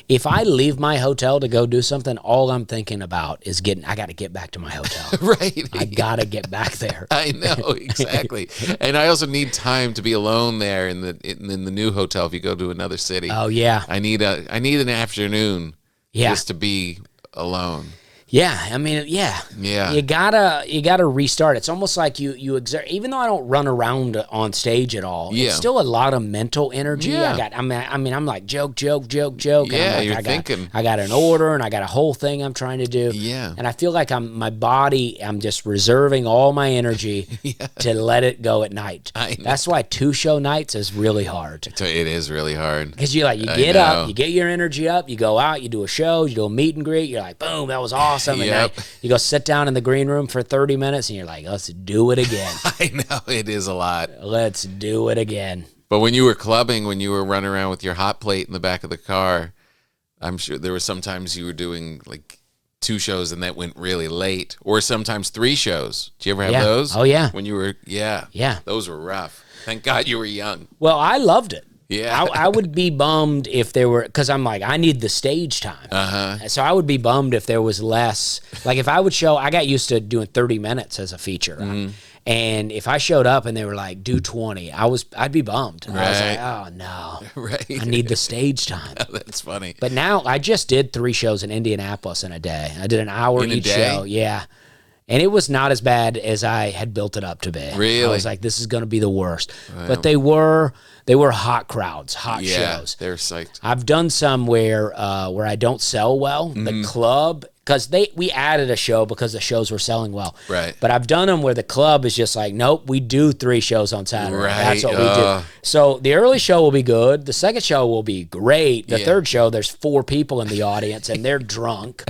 If I leave my hotel to go do something, all I'm thinking about is I got to get back to my hotel. Right. I got to get back there. I know, exactly. And I also need time to be alone there in the new hotel if you go to another city. Oh yeah. I need an afternoon just to be alone. Yeah, I mean, yeah. You gotta restart. It's almost like you exert. Even though I don't run around on stage at all, it's still a lot of mental energy. Yeah. I'm like joke. Yeah, like, you're thinking. I got an order and I got a whole thing I'm trying to do. Yeah. And I feel like I'm just reserving all my energy to let it go at night. I know. That's why 2 show nights is really hard. It is really hard. Because you get up, you get your energy up, you go out, you do a show, you do a meet and greet, you're like, boom, that was awesome. And Yep. now you go sit down in the green room for 30 minutes and you're like, let's do it again. I know, it is a lot. Let's do it again. But when you were clubbing, when you were running around with your hot plate in the back of the car, I'm sure there were sometimes you were doing like 2 shows and that went really late, or sometimes 3 shows. Do you ever have those? Oh, yeah. When you were, Yeah. those were rough. Thank God you were young. Well, I loved it. Yeah. I would be bummed if there were, because I'm like, I need the stage time. Uh-huh. So I would be bummed if there was less. Like if I would show, I got used to doing 30 minutes as a feature. Mm-hmm. And if I showed up and they were like, do 20, I'd be bummed. And I was like, oh no, Right. I need the stage time. That's funny. But now I just did 3 shows in Indianapolis in a day. I did an hour In a each day? show. Yeah. And it was not as bad as I had built it up to be. Really? I was like, this is going to be the worst. Wow. But they were hot crowds, hot shows. They're psyched. I've done some where I don't sell well. The club, because we added a show because the shows were selling well. Right. But I've done them where the club is just like, nope, we do 3 shows on Saturday. Right. That's what we do. So the early show will be good. The second show will be great. The third show, there's 4 people in the audience and they're drunk.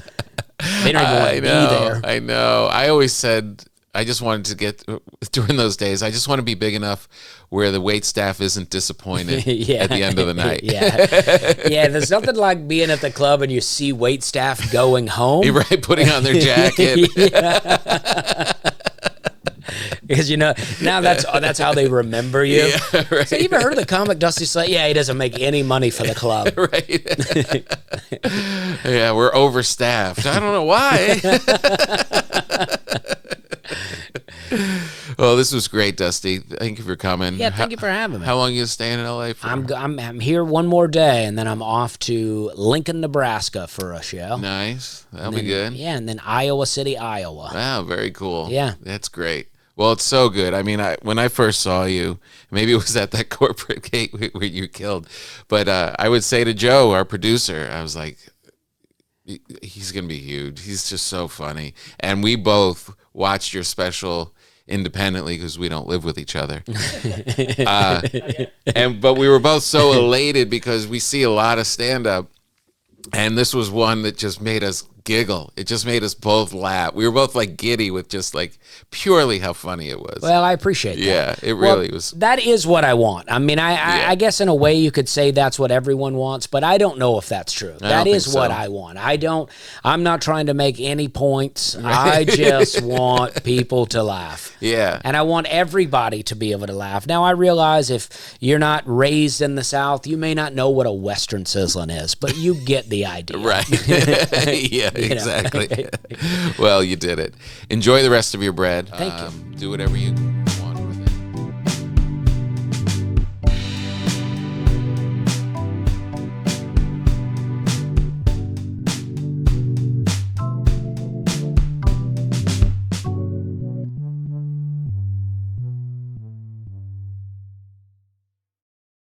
They don't even want to be there. I know. I always said I just wanted to get, during those days, I just want to be big enough where the wait staff isn't disappointed at the end of the night. Yeah, there's nothing like being at the club and you see wait staff going home. You're right, putting on their jacket. Because now that's how they remember you. Yeah, right. So you ever heard of the comic Dusty Slade? Yeah, he doesn't make any money for the club. Right. Yeah, we're overstaffed. I don't know why. Well, this was great, Dusty. Thank you for coming. Yeah, thank you for having me. How long are you staying in LA for? I'm here one more day, and then I'm off to Lincoln, Nebraska for a show. Nice. That'll be good. Yeah, and then Iowa City, Iowa. Wow, very cool. Yeah. That's great. Well, it's so good. I mean, when I first saw you, maybe it was at that corporate gate where you killed, but I would say to Joe, our producer, I was like, he's going to be huge. He's just so funny. And we both watched your special independently because we don't live with each other. But we were both so elated because we see a lot of stand-up. And this was one that just made us giggle. It just made us both laugh. We were both like giddy with just like purely how funny it was. Well, I appreciate that. Yeah, it really was. That is what I want. I mean, I guess in a way you could say that's what everyone wants, but I don't know if that's true. That is what I want. I'm not trying to make any points. I just want people to laugh. Yeah. And I want everybody to be able to laugh. Now, I realize if you're not raised in the South, you may not know what a Western sizzling is, but you get the idea. Right. Yeah, exactly. Well, you did it. Enjoy the rest of your bread. Thank you. Do whatever you